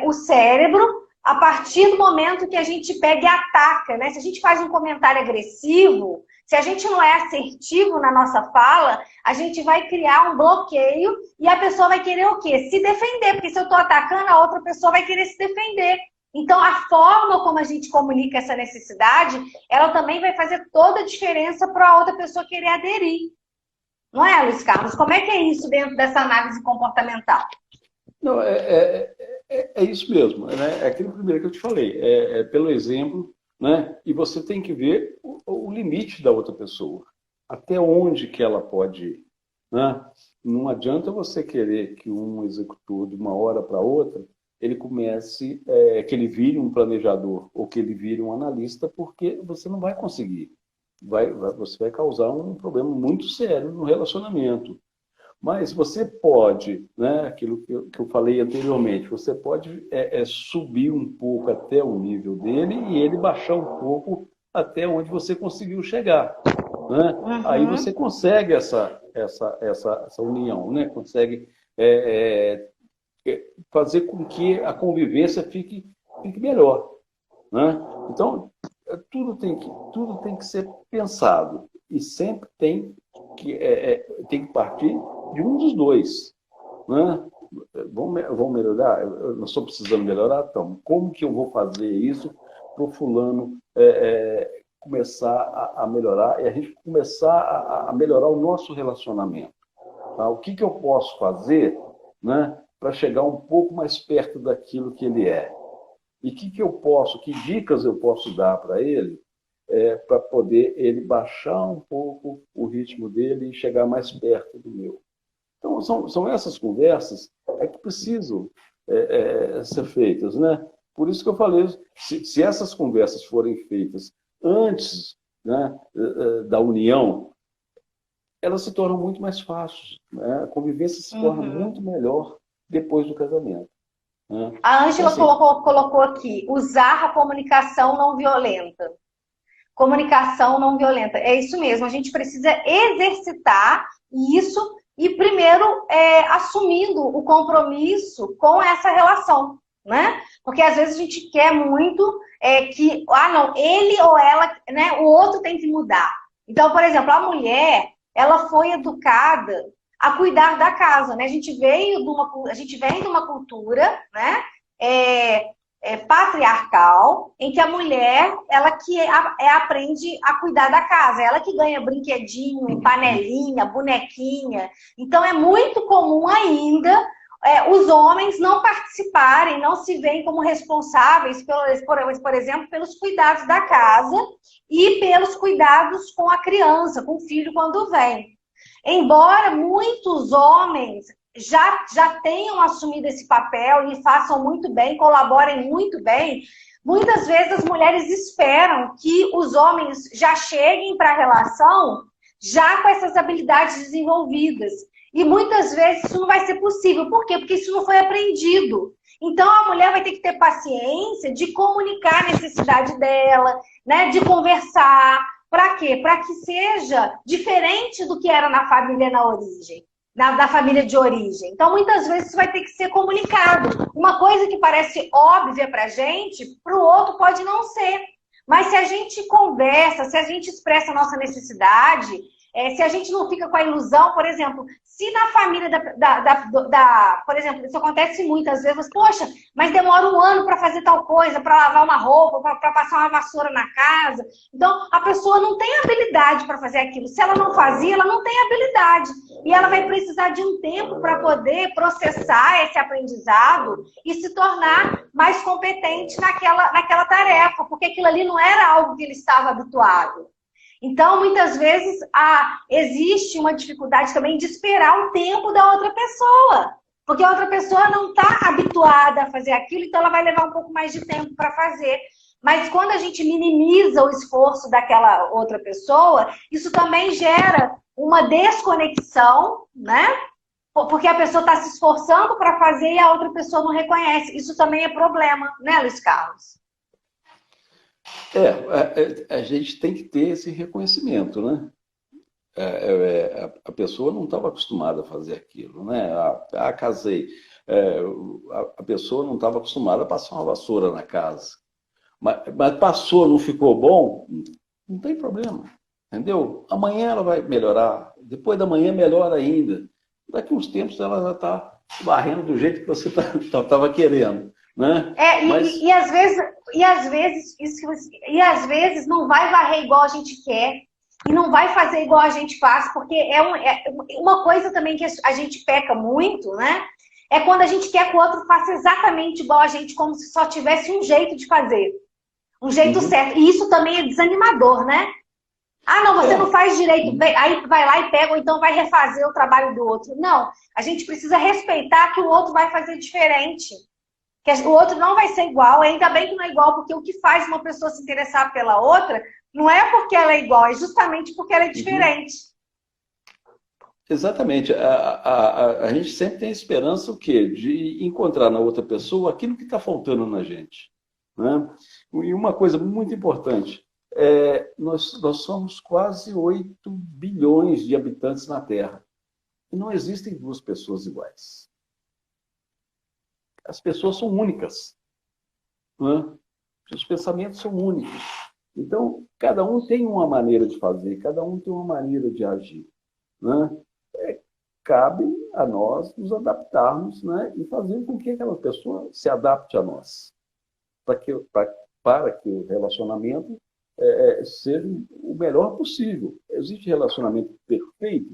o cérebro a partir do momento que a gente pega e ataca, né? Se a gente faz um comentário agressivo, se a gente não é assertivo na nossa fala, a gente vai criar um bloqueio e a pessoa vai querer o quê? Se defender, porque se eu estou atacando, a outra pessoa vai querer se defender. Então, a forma como a gente comunica essa necessidade, ela também vai fazer toda a diferença para a outra pessoa querer aderir. Não é, Luiz Carlos? Como é que é isso dentro dessa análise comportamental? Não, é isso mesmo, né? É aquilo primeiro que eu te falei, pelo exemplo, né? E você tem que ver o limite da outra pessoa, até onde que ela pode ir, né? Não adianta você querer que um executor de uma hora para outra, ele comece, que ele vire um planejador ou que ele vire um analista, porque você não vai conseguir. Você vai causar um problema muito sério no relacionamento. Mas você pode, né, aquilo que eu falei anteriormente, você pode subir um pouco até o nível dele e ele baixar um pouco até onde você conseguiu chegar. Né? Uhum. Aí você consegue essa união, né? Consegue fazer com que a convivência fique melhor. Né? Então, tudo tem que ser pensado e sempre tem que partir de um dos dois. Né? Vamos melhorar? Nós só precisamos melhorar? Então, como que eu vou fazer isso para o fulano começar a melhorar e a gente começar a melhorar o nosso relacionamento? Tá? O que eu posso fazer, né, para chegar um pouco mais perto daquilo que ele é? E que dicas eu posso dar para ele para poder ele baixar um pouco o ritmo dele e chegar mais perto do meu? Então, são essas conversas que precisam ser feitas, né? Por isso que eu falei, se essas conversas forem feitas antes, né, da união, elas se tornam muito mais fáceis, né? A convivência se torna muito melhor depois do casamento. Né? A Ângela assim, colocou aqui, usar a comunicação não violenta. Comunicação não violenta. É isso mesmo, a gente precisa exercitar isso e primeiro assumindo o compromisso com essa relação, né? Porque às vezes a gente quer muito que, não, ele ou ela, né, o outro tem que mudar. Então, por exemplo, a mulher, ela foi educada a cuidar da casa, né? A gente vem de uma cultura, né? Patriarcal, em que a mulher, ela que aprende a cuidar da casa, ela que ganha brinquedinho, panelinha, bonequinha. Então é muito comum ainda os homens não participarem, não se veem como responsáveis, por exemplo, pelos cuidados da casa e pelos cuidados com a criança, com o filho quando vem. Embora muitos homens já tenham assumido esse papel e façam muito bem, colaborem muito bem, muitas vezes as mulheres esperam que os homens já cheguem para a relação já com essas habilidades desenvolvidas. E muitas vezes isso não vai ser possível. Por quê? Porque isso não foi aprendido. Então a mulher vai ter que ter paciência de comunicar a necessidade dela, né, de conversar, Para quê? Para que seja diferente do que era na família na origem, da família de origem. Então, muitas vezes, isso vai ter que ser comunicado. Uma coisa que parece óbvia para a gente, para o outro pode não ser. Mas se a gente conversa, se a gente expressa a nossa necessidade, se a gente não fica com a ilusão, por exemplo, se na família por exemplo, isso acontece muitas vezes, poxa, mas demora um ano para fazer tal coisa, para lavar uma roupa, para passar uma vassoura na casa. Então, a pessoa não tem habilidade para fazer aquilo. Se ela não fazia, ela não tem habilidade. E ela vai precisar de um tempo para poder processar esse aprendizado e se tornar mais competente naquela tarefa, porque aquilo ali não era algo que ele estava habituado. Então, muitas vezes, existe uma dificuldade também de esperar o tempo da outra pessoa. Porque a outra pessoa não está habituada a fazer aquilo, então ela vai levar um pouco mais de tempo para fazer. Mas quando a gente minimiza o esforço daquela outra pessoa, isso também gera uma desconexão, né? Porque a pessoa está se esforçando para fazer e a outra pessoa não reconhece. Isso também é problema, né, Luiz Carlos? A gente tem que ter esse reconhecimento, né? A pessoa não estava acostumada a fazer aquilo, né? Casei. A pessoa não estava acostumada a passar uma vassoura na casa. Mas passou, não ficou bom, não tem problema, entendeu? Amanhã ela vai melhorar, depois da manhã melhora ainda. Daqui uns tempos ela já está varrendo do jeito que você estava querendo. Né? Às vezes não vai varrer igual a gente quer e não vai fazer igual a gente faz, porque uma coisa também que a gente peca muito, né? É quando a gente quer que o outro faça exatamente igual a gente, como se só tivesse um jeito de fazer, um jeito certo. E isso também é desanimador, né? Ah, não, você não faz direito, aí vai lá e pega, ou então vai refazer o trabalho do outro. Não, a gente precisa respeitar que o outro vai fazer diferente. Que o outro não vai ser igual, ainda bem que não é igual, porque o que faz uma pessoa se interessar pela outra não é porque ela é igual, é justamente porque ela é diferente. Exatamente. A gente sempre tem a esperança o quê? De encontrar na outra pessoa aquilo que está faltando na gente. Né? E uma coisa muito importante, nós somos quase 8 bilhões de habitantes na Terra. E não existem duas pessoas iguais. As pessoas são únicas. Né? Os pensamentos são únicos. Então, cada um tem uma maneira de fazer, cada um tem uma maneira de agir. Né? Cabe a nós nos adaptarmos, né? E fazer com que aquela pessoa se adapte a nós. Para que o relacionamento seja o melhor possível. Existe relacionamento perfeito?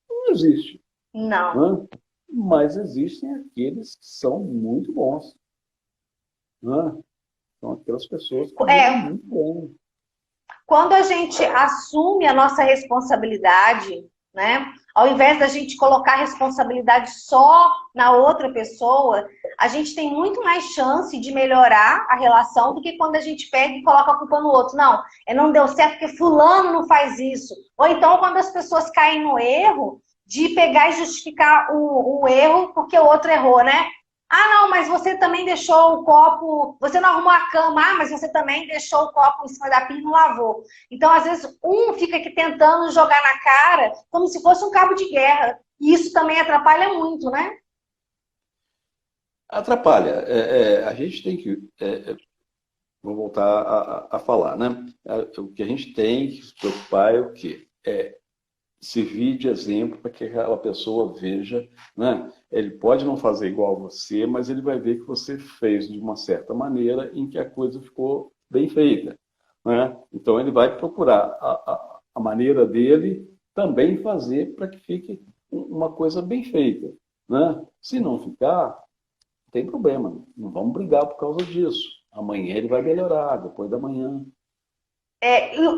Não existe. Não. Né? Mas existem aqueles que são muito bons. Né? São aquelas pessoas que são muito bons. Quando a gente assume a nossa responsabilidade, né? Ao invés da gente colocar a responsabilidade só na outra pessoa, a gente tem muito mais chance de melhorar a relação do que quando a gente pega e coloca a culpa no outro. Não deu certo porque fulano não faz isso. Ou então quando as pessoas caem no erro de pegar e justificar o erro porque o outro errou, né? Ah, não, mas você também deixou o copo, você não arrumou a cama, mas você também deixou o copo em cima da pia e não lavou. Então, às vezes, um fica aqui tentando jogar na cara como se fosse um cabo de guerra. E isso também atrapalha muito, né? Atrapalha. A gente tem que... vou voltar a falar, né? O que a gente tem que se preocupar é o quê? Servir de exemplo para que aquela pessoa veja, né? Ele pode não fazer igual a você, mas ele vai ver que você fez de uma certa maneira em que a coisa ficou bem feita. Né? Então ele vai procurar a maneira dele também fazer para que fique uma coisa bem feita. Né? Se não ficar, não tem problema, não vamos brigar por causa disso. Amanhã ele vai melhorar, depois da manhã.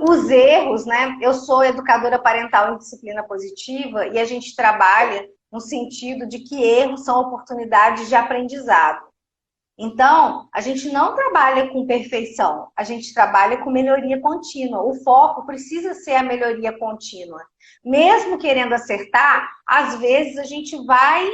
Os erros, né? Eu sou educadora parental em disciplina positiva e a gente trabalha no sentido de que erros são oportunidades de aprendizado. Então, a gente não trabalha com perfeição, a gente trabalha com melhoria contínua. O foco precisa ser a melhoria contínua. Mesmo querendo acertar, às vezes a gente vai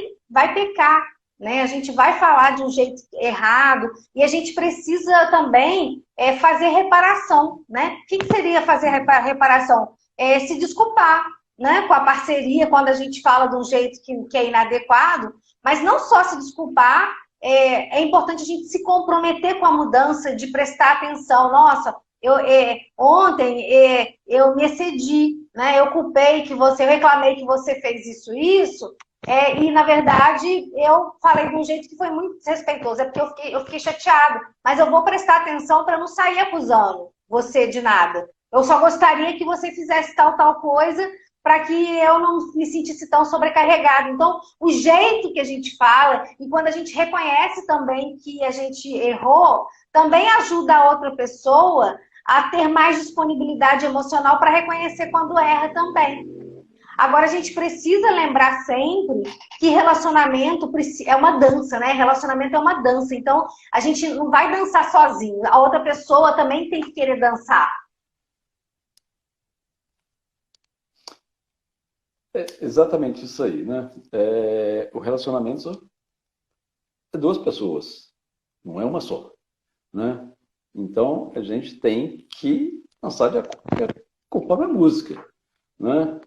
pecar, né? A gente vai falar de um jeito errado e a gente precisa também fazer reparação, né? O que seria fazer reparação? Se desculpar, né? Com a parceria, quando a gente fala de um jeito que é inadequado, mas não só se desculpar, é importante a gente se comprometer com a mudança, de prestar atenção. Nossa, ontem eu me excedi, né? Eu culpei que você, eu reclamei que você fez isso, e na verdade eu falei de um jeito que foi muito desrespeitoso, é porque eu fiquei chateada, mas eu vou prestar atenção para não sair acusando você de nada. Eu só gostaria que você fizesse tal coisa para que eu não me sentisse tão sobrecarregada. Então, o jeito que a gente fala, e quando a gente reconhece também que a gente errou, também ajuda a outra pessoa a ter mais disponibilidade emocional para reconhecer quando erra também. Agora, a gente precisa lembrar sempre que relacionamento é uma dança, né? Relacionamento é uma dança. Então, a gente não vai dançar sozinho. A outra pessoa também tem que querer dançar. É exatamente isso aí, né? O relacionamento é duas pessoas, não é uma só, né? Então, a gente tem que dançar conforme a música, né?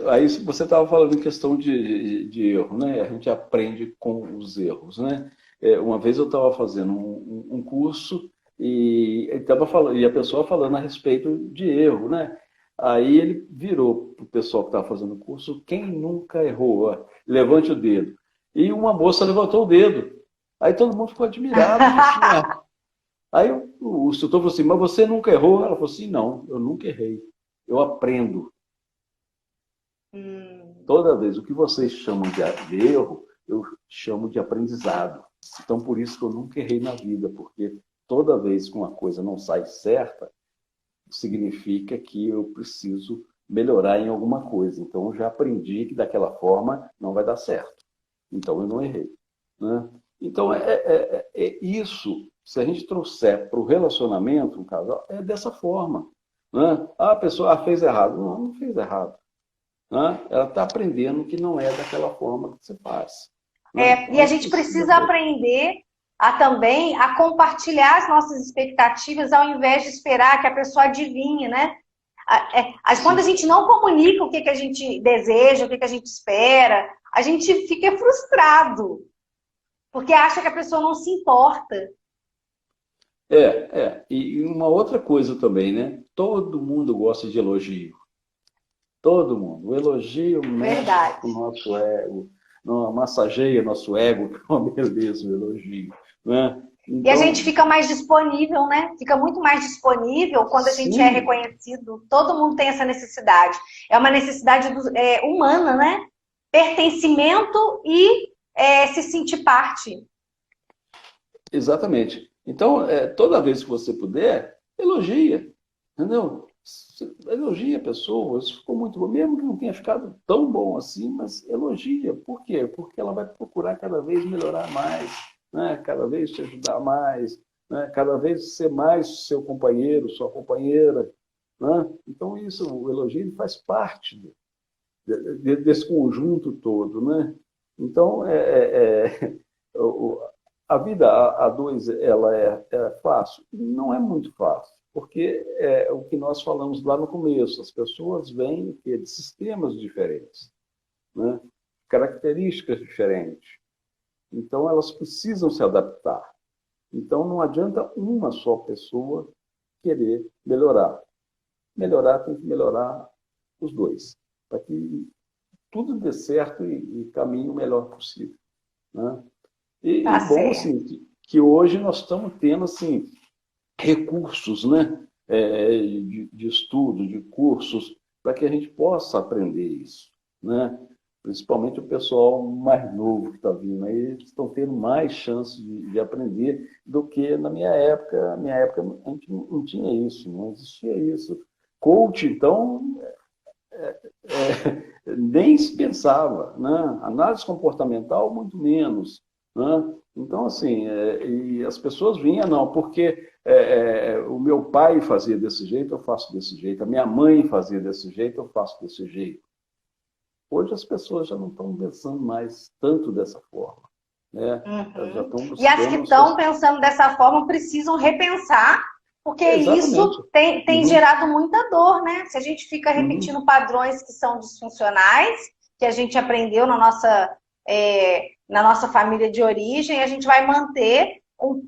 Aí você estava falando em questão de erro, né? A gente aprende com os erros, né? Uma vez eu estava fazendo um curso e a pessoa falando a respeito de erro, né? Aí ele virou para o pessoal que estava fazendo o curso: quem nunca errou? Ó, levante o dedo. E uma moça levantou o dedo. Aí todo mundo ficou admirado. Assim, aí o instrutor falou assim: mas você nunca errou? Ela falou assim: não, eu nunca errei. Eu aprendo. Toda vez, o que vocês chamam de erro, eu chamo de aprendizado. Então, por isso que eu nunca errei na vida, porque toda vez que uma coisa não sai certa, significa que eu preciso melhorar em alguma coisa. Então, eu já aprendi que daquela forma não vai dar certo. Então, eu não errei, né? Então, isso, se a gente trouxer para o relacionamento, um casal, é dessa forma, né? A pessoa fez errado. Não, não fez errado. Né? Ela está aprendendo que não é daquela forma que você faz. Né? E a gente precisa aprender também a compartilhar as nossas expectativas ao invés de esperar que a pessoa adivinhe, né? Quando a gente não comunica o que a gente deseja, o que a gente espera, a gente fica frustrado, porque acha que a pessoa não se importa. E uma outra coisa também, né? Todo mundo gosta de elogio. Todo mundo. O elogio mexe com o nosso ego, massageia nosso ego, que é uma beleza o elogio. Né? Então, e a gente fica mais disponível, né? Fica muito mais disponível quando a gente é reconhecido. Todo mundo tem essa necessidade. É uma necessidade humana, né? Pertencimento e se sentir parte. Exatamente. Então, toda vez que você puder, elogia. Entendeu? Elogia a pessoa, isso ficou muito bom, mesmo que não tenha ficado tão bom assim, mas elogia. Por quê? Porque ela vai procurar cada vez melhorar mais, né? Cada vez te ajudar mais, né? Cada vez ser mais seu companheiro, sua companheira. Né? Então, isso, o elogio ele faz parte desse conjunto todo. Né? Então, a vida a dois ela é fácil? Não é muito fácil. Porque é o que nós falamos lá no começo, as pessoas vêm de sistemas diferentes, né? Características diferentes. Então, elas precisam se adaptar. Então, não adianta uma só pessoa querer melhorar. Melhorar tem que melhorar os dois, para que tudo dê certo e caminhe o melhor possível. Né? E bom, assim, que hoje nós estamos tendo, assim, recursos, né? De estudo, de cursos, para que a gente possa aprender isso. Né? Principalmente o pessoal mais novo que está vindo aí, eles estão tendo mais chance de aprender do que na minha época. Na minha época a gente não tinha isso, não existia isso. Coach, então, nem se pensava. Né? Análise comportamental, muito menos. Né? Então, assim, e as pessoas vinham, não, porque o meu pai fazia desse jeito, eu faço desse jeito, a minha mãe fazia desse jeito, eu faço desse jeito. Hoje as pessoas já não estão pensando mais tanto dessa forma. né? Elas já Uhum. estão E as que buscando estão suas... pensando dessa forma precisam repensar, porque Exatamente. isso tem Uhum, gerado muita dor, né? Se a gente fica uhum. repetindo padrões que são disfuncionais, que a gente aprendeu na nossa família de origem, a gente vai manter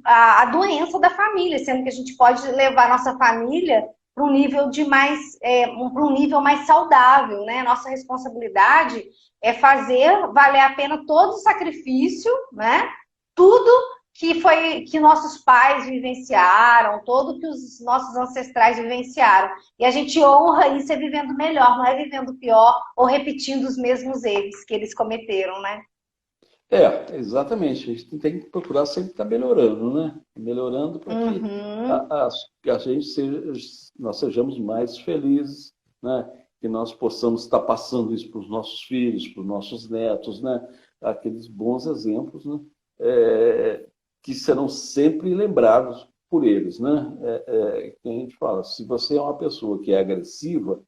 a doença da família, sendo que a gente pode levar a nossa família para um nível para um nível mais saudável, né? Nossa responsabilidade é fazer valer a pena todo o sacrifício, né? Tudo que nossos pais vivenciaram, tudo que os nossos ancestrais vivenciaram. E a gente honra isso vivendo melhor, não é vivendo pior ou repetindo os mesmos erros que eles cometeram, né? Exatamente. A gente tem que procurar sempre estar melhorando, né? Melhorando para que Uhum. a gente nós sejamos mais felizes, né? Que nós possamos estar passando isso para os nossos filhos, para os nossos netos, né? Aqueles bons exemplos, né? Que serão sempre lembrados por eles, né? Que a gente fala, se você é uma pessoa que é agressiva,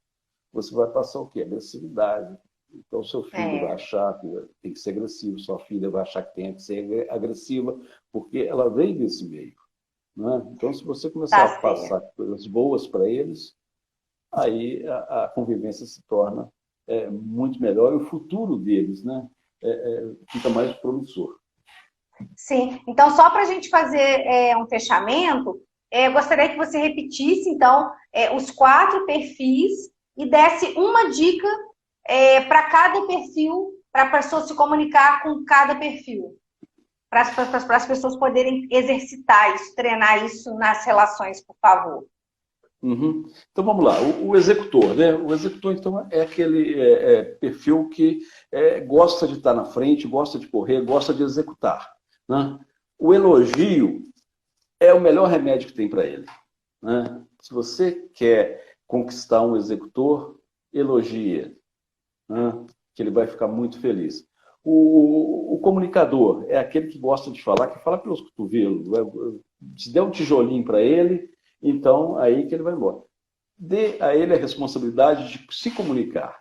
você vai passar o quê? Agressividade. Então, seu filho vai É, achar que tem que ser agressivo, sua filha vai achar que tem que ser agressiva, porque ela vem desse meio. Né? Então, se você começar tá a passar certo. coisas boas para eles, aí a convivência se torna muito melhor e o futuro deles, né, fica mais promissor. Sim. Então, só para a gente fazer um fechamento, eu gostaria que você repetisse, então, os 4 perfis e desse uma dica para cada perfil, para a pessoa se comunicar com cada perfil, para as pessoas poderem exercitar isso, treinar isso nas relações, por favor. Uhum. Então vamos lá, o executor, né? O executor, então, é aquele perfil que gosta de estar na frente, gosta de correr, gosta de executar. Né? O elogio é o melhor remédio que tem para ele. Né? Se você quer conquistar um executor, elogia, né? Que ele vai ficar muito feliz. O comunicador é aquele que gosta de falar, que fala pelos cotovelos. Se der um tijolinho para ele, então aí que ele vai embora. Dê a ele a responsabilidade de se comunicar.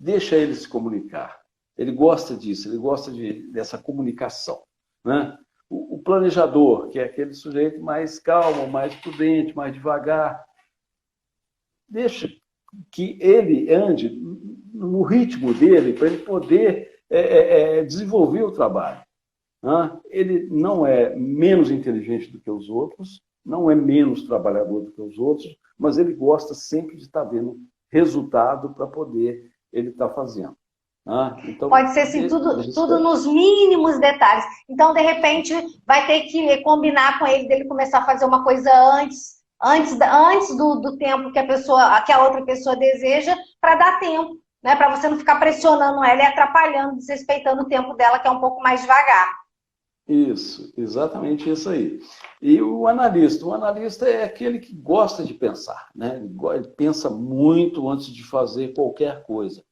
Deixa ele se comunicar. Ele gosta disso, ele gosta dessa comunicação. Né? O planejador, que é aquele sujeito mais calmo, mais prudente, mais devagar, deixa que ele ande no ritmo dele para ele poder desenvolver o trabalho. Né? Ele não é menos inteligente do que os outros, não é menos trabalhador do que os outros, mas ele gosta sempre de estar vendo resultado para poder ele estar fazendo. Então, Pode ser assim, tudo deixa. nos mínimos detalhes. Então, de repente, vai ter que combinar com ele dele começar a fazer uma coisa antes do tempo que a outra pessoa deseja, para dar tempo, né? Para você não ficar pressionando ela e atrapalhando, desrespeitando o tempo dela, que é um pouco mais devagar. Isso, exatamente isso aí. E o analista é aquele que gosta de pensar, né? Ele pensa muito antes de fazer qualquer coisa.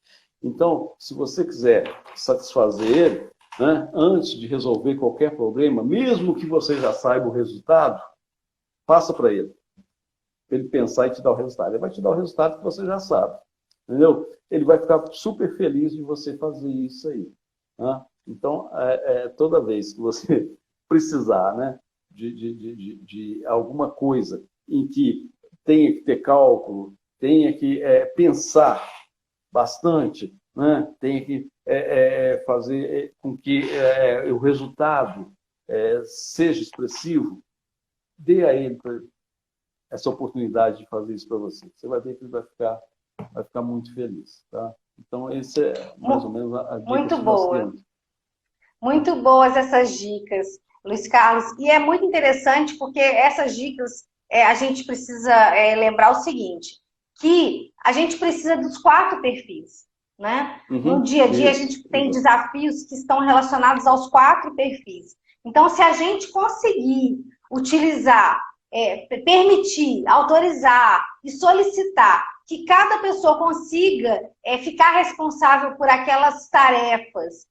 Então, se você quiser satisfazer ele, né, antes de resolver qualquer problema, mesmo que você já saiba o resultado, passa para ele. Para ele pensar e te dar o resultado. Ele vai te dar o resultado que você já sabe. Entendeu? Ele vai ficar super feliz de você fazer isso aí. Né? Então, toda vez que você precisar, né, de alguma coisa em que tenha que ter cálculo, tenha que pensar bastante, né, tenha que fazer com que o resultado seja expressivo, dê a ele essa oportunidade de fazer isso para você. Você vai ver que ele vai ficar muito feliz. Tá? Então, esse é mais ou menos a dica Muito que nós boa. temos. Muito boas essas dicas, Luiz Carlos. E é muito interessante porque essas dicas a gente precisa lembrar o seguinte, que a gente precisa dos 4 perfis, né? No Uhum, dia a dia a isso, gente tem exato. desafios que estão relacionados aos 4 perfis. Então, se a gente conseguir utilizar, permitir, autorizar e solicitar que cada pessoa consiga ficar responsável por aquelas tarefas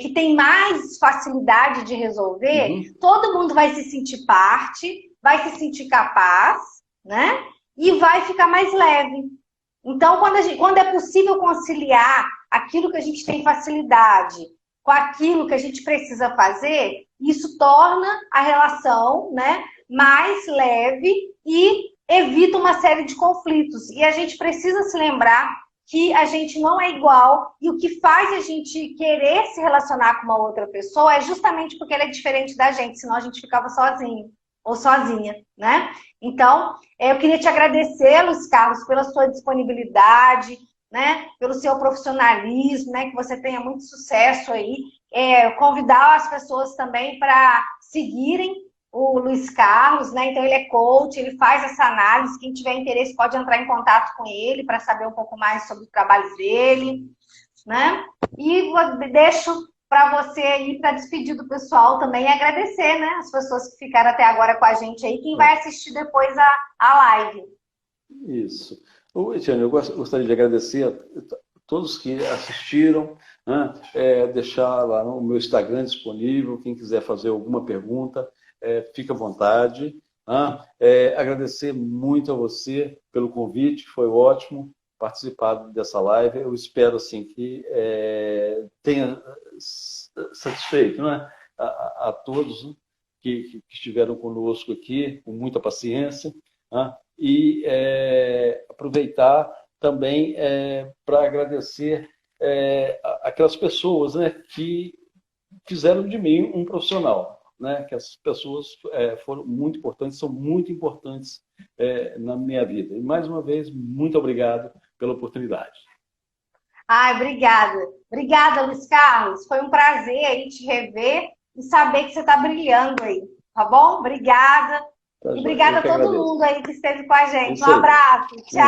que tem mais facilidade de resolver, Uhum, todo mundo vai se sentir parte, vai se sentir capaz, né? E vai ficar mais leve. Então, quando é possível conciliar aquilo que a gente tem facilidade com aquilo que a gente precisa fazer, isso torna a relação, né, mais leve e evita uma série de conflitos. E a gente precisa se lembrar que a gente não é igual e o que faz a gente querer se relacionar com uma outra pessoa é justamente porque ela é diferente da gente, senão a gente ficava sozinho ou sozinha, né? Então, eu queria te agradecer, Luiz Carlos, pela sua disponibilidade, né? Pelo seu profissionalismo, né? Que você tenha muito sucesso aí. Convidar as pessoas também para seguirem o Luiz Carlos, né? Então ele é coach, ele faz essa análise. Quem tiver interesse pode entrar em contato com ele para saber um pouco mais sobre o trabalho dele, né? E deixo para você ir para despedir do pessoal também e agradecer, né? As pessoas que ficaram até agora com a gente aí, quem vai assistir depois a live. Isso. Etienne, eu gostaria de agradecer a todos que assistiram, né? Deixar lá no meu Instagram disponível, quem quiser fazer alguma pergunta, fica à vontade. Agradecer muito a você pelo convite, foi ótimo participar dessa live. Eu espero assim, que tenha satisfeito, né? a todos, né? que estiveram conosco aqui, com muita paciência, né? E aproveitar também para agradecer aquelas pessoas, né, que fizeram de mim um profissional, né? Que as pessoas foram muito importantes, são muito importantes na minha vida. E mais uma vez, muito obrigado pela oportunidade. Obrigada. Obrigada, Luiz Carlos. Foi um prazer aí te rever e saber que você está brilhando aí, tá bom? Obrigada. E obrigada a todo mundo aí que esteve com a gente. Um abraço. Tchau.